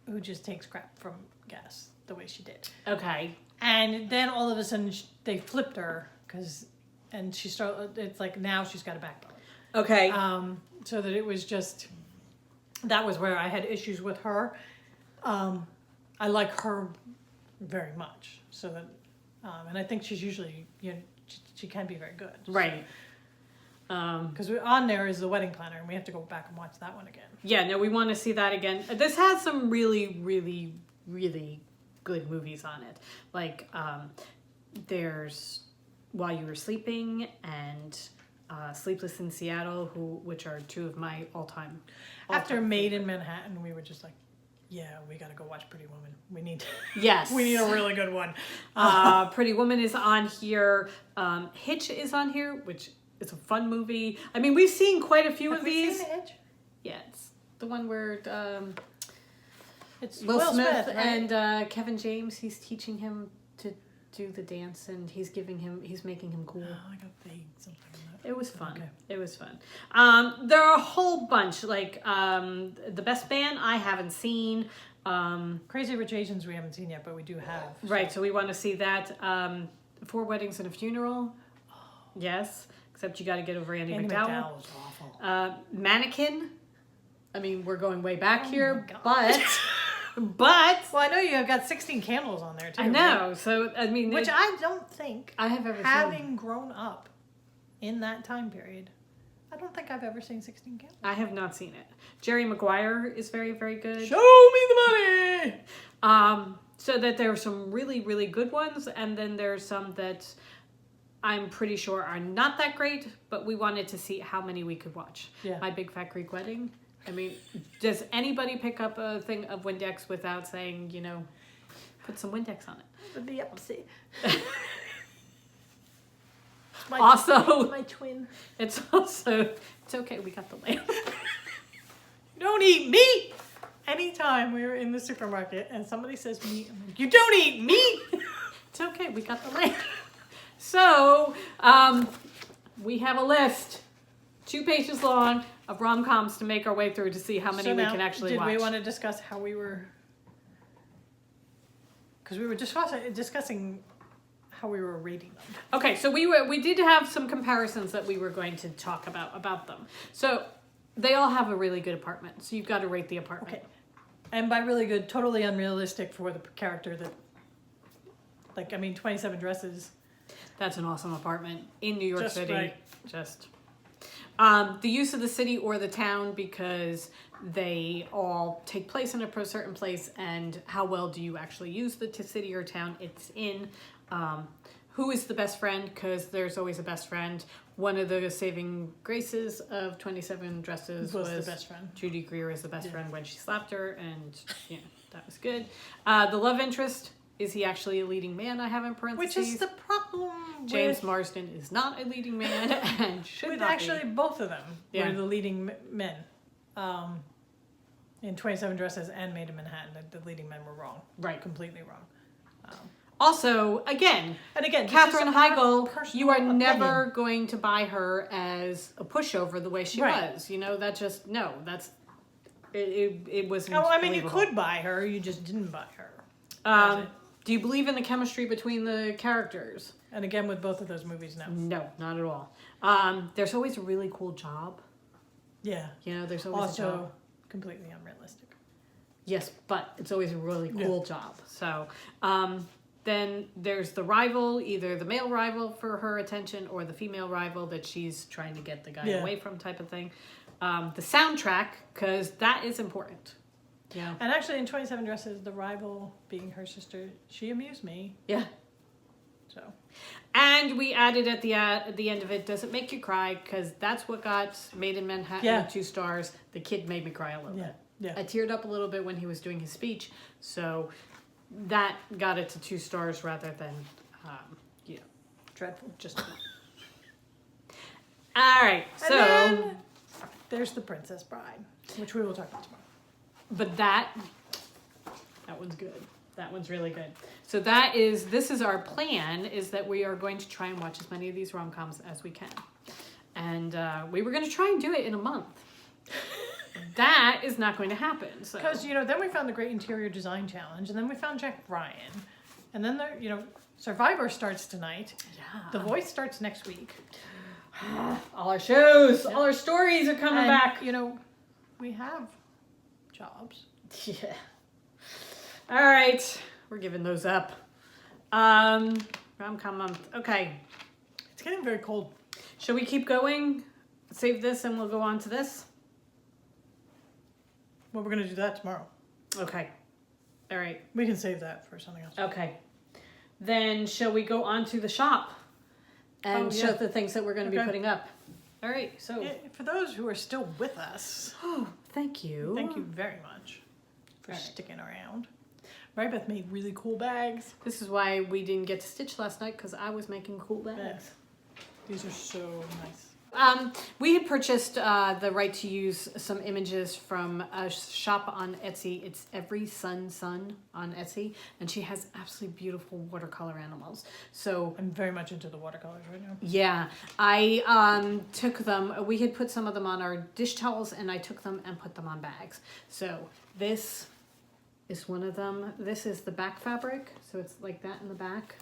who just takes crap from guests the way she did. Okay. And then all of a sudden they flipped her and she started. It's like now she's got a backbone. Okay. So that it was just that was where I had issues with her. I like her very much, so that and I think she's usually she can be very good. Right. Because on there is the wedding planner, and we have to go back and watch that one again. Yeah, no, we want to see that again. This has some really, really, really good movies on it. Like, there's While You Were Sleeping and Sleepless in Seattle, which are two of my all-time. After Made in Manhattan, we were just like, yeah, we got to go watch Pretty Woman. We need Yes. we need a really good one. Pretty Woman is on here. Hitch is on here, which is a fun movie. I mean, we've seen quite a few of these. Seen Hitch? Yeah, it's the one where It's Will Smith right? and Kevin James. He's teaching him to do the dance, and he's making him cool. Oh, I got vague something. It was fun. Okay. It was fun. There are a whole bunch. Like The Best Man, I haven't seen. Crazy Rich Asians we haven't seen yet, but we do have. Right, so we want to see that. 4 Weddings and a Funeral. Yes, except you got to get over Andy McDowell. Was awful. Mannequin. I mean, we're going way back here, my God. but Well, I know you have got 16 Candles on there too. I know. So I mean, Which I don't think, I have ever seen. having grown up in that time period, I don't think I've ever seen 16 Candles. I have not seen it. Jerry Maguire is very, very good. Show me the money! So that there are some really, really good ones, and then there's some that I'm pretty sure are not that great, but we wanted to see how many we could watch. Yeah. My Big Fat Greek Wedding. I mean, does anybody pick up a thing of Windex without saying, put some Windex on it? The upset. Also, my twin. it's okay, we got the lamb. Don't eat meat! Anytime we were in the supermarket and somebody says meat, I'm like, you don't eat meat! It's okay, we got the lamb. So, we have a list, 2 pages long, of rom-coms to make our way through to see how many we can actually watch. Did we want to discuss how we were... Because we were discussing how we were rating them. Okay, so we did have some comparisons that we were going to talk about them. So, they all have a really good apartment, so you've got to rate the apartment. Okay. And by really good, totally unrealistic for the character that... 27 Dresses... That's an awesome apartment in New York City. Right. Just the use of the city or the town, because they all take place in a certain place, and how well do you actually use the city or town it's in? Who is the best friend? Because there's always a best friend. One of the saving graces of 27 Dresses was the best friend. Judy Greer is the best friend when she slapped her, and that was good. The love interest. Is he actually a leading man? I have in parentheses. Which is the problem James Marsden is not a leading man and should with not actually be. both of them Yeah. were the leading men. In 27 Dresses and Made in Manhattan, the leading men were wrong. Right. Completely wrong. Also, again, And again, Katherine Heigl, you are opinion. never going to buy her as a pushover the way she Right. was. That just, no, that's, it wasn't Oh, I mean, you believable. could buy her, you just didn't buy her. Do you believe in the chemistry between the characters? And again, with both of those movies, no. No, not at all. There's always a really cool job. Yeah. There's always a job. Also, completely unrealistic. Yes, but it's always a really cool job. So, then there's the rival, either the male rival for her attention or the female rival that she's trying to get the guy away from type of thing. The soundtrack, because that is important. Yeah. And actually, in 27 Dresses, the rival being her sister, she amused me. Yeah. So. And we added at the end of it, does it make you cry? Because that's what got Made in Manhattan 2 stars. The kid made me cry a little bit. Yeah. I teared up a little bit when he was doing his speech. So that got it to 2 stars rather than, Dreadful. just one. All right. So, And then there's The Princess Bride, which we will talk about tomorrow. but that one's good. That one's really good. So this is our plan, is that we are going to try and watch as many of these rom-coms as we can. And we were going to try and do it in a month. That is not going to happen. Because, then we found the Great Interior Design Challenge, and then we found Jack Ryan. And then, Survivor starts tonight. Yeah. The Voice starts next week. All our shows, all our stories are coming back. We have jobs. Yeah. All right. We're giving those up. Rom-com month. Okay. It's getting very cold. Shall we keep going? Save this and we'll go on to this? Well, we're going to do that tomorrow. Okay. All right. We can save that for something else. Okay. Then shall we go on to the shop and show the things that we're going to be putting up? All right. So for those who are still with us, thank you. Thank you very much for sticking around. Mary Beth made really cool bags. This is why we didn't get to stitch last night, because I was making cool bags. These are so nice. We had purchased the right to use some images from a shop on Etsy. It's Every Sun on Etsy, and she has absolutely beautiful watercolor animals. So I'm very much into the watercolors right now. Yeah, I took them. We had put some of them on our dish towels, and I took them and put them on bags. So this is one of them. This is the back fabric, so it's like that in the back,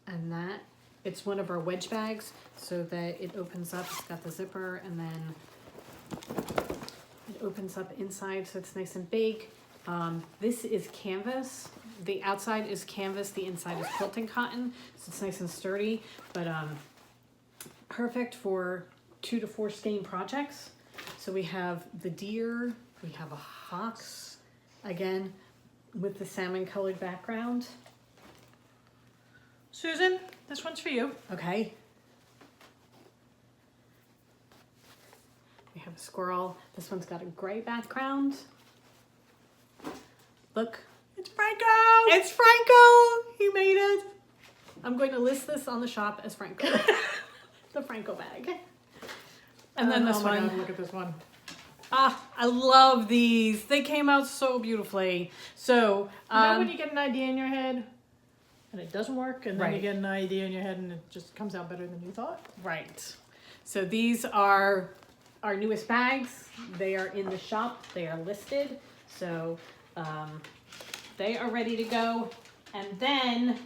and that. It's one of our wedge bags, so that it opens up. It's got the zipper, and then it opens up inside, so it's nice and big. This is canvas. The outside is canvas, the inside is quilting cotton, so it's nice and sturdy, but perfect for 2 to 4 skein projects. So we have the deer, we have a fox, again, with the salmon colored background. Susan, this one's for you. Okay. We have a squirrel. This one's got a gray background. Look. It's Franco! It's Franco! He made it. I'm going to list this on the shop as Franco. The Franco bag. And then this one. God, look at this one. I love these. They came out so beautifully. So, when you get an idea in your head and it doesn't work, and then you get an idea in your head and it just comes out better than you thought? Right. So these are our newest bags. They are in the shop. They are listed. So they are ready to go. And then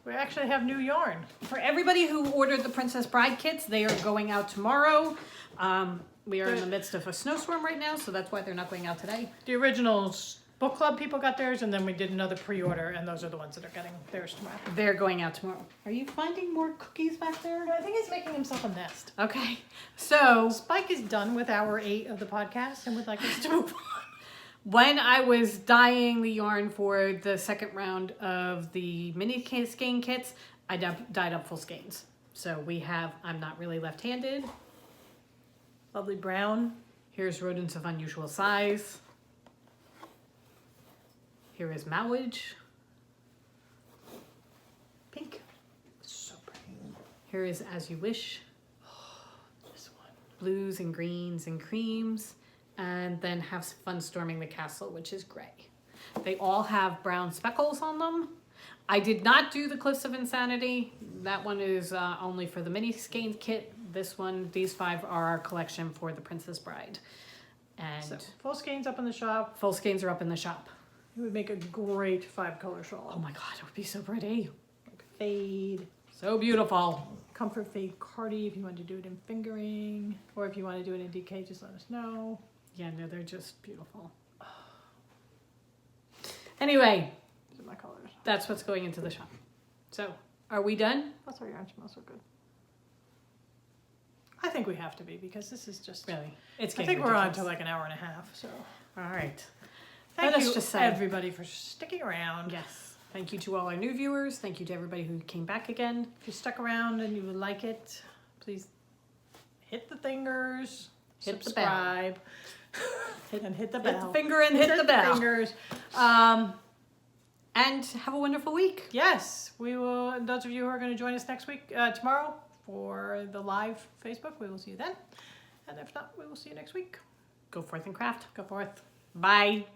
we actually have new yarn. For everybody who ordered the Princess Bride kits, they are going out tomorrow. We are in the midst of a snowstorm right now, so that's why they're not going out today. The originals book club people got theirs, and then we did another pre-order, and those are the ones that are getting theirs tomorrow. They're going out tomorrow. Are you finding more cookies back there? I think he's making himself a nest. Okay. So Spike is done with hour 8 of the podcast and would like us to move on. When I was dyeing the yarn for the second round of the mini skein kits, I dyed up full skeins. So we have I'm Not Really Left-Handed. Lovely brown. Here's Rodents of Unusual Size. Here is Mowage. Pink. So pretty. Here is As You Wish. This one. Blues and greens and creams. And then have fun storming the castle, which is gray. They all have brown speckles on them. I did not do the Cliffs of Insanity. That one is only for the mini skein kit. This one, these 5 are our collection for the Princess Bride. And so, full skeins up in the shop. Full skeins are up in the shop. It would make a great 5-color shawl. Oh my God, it would be so pretty. Like fade. So beautiful. Comfort fade cardi if you want to do it in fingering. Or if you want to do it in DK, just let us know. Yeah, no, they're just beautiful. Anyway, these are my colors. That's what's going into the shop. So, are we done? That's why your yarn smells so good. I think we have to be, because this is just... Really? It's I think we're on to like an hour and a half, so... All right. Thank you, everybody, for sticking around. Yes. Thank you to all our new viewers. Thank you to everybody who came back again. If you stuck around and you would like it, please hit the fingers, subscribe, and hit the bell. Hit the finger and hit the bell. Fingers. And have a wonderful week. Yes, we will. Those of you who are going to join us next week, tomorrow, for the live Facebook, we will see you then. And if not, we will see you next week. Go forth and craft. Go forth. Bye.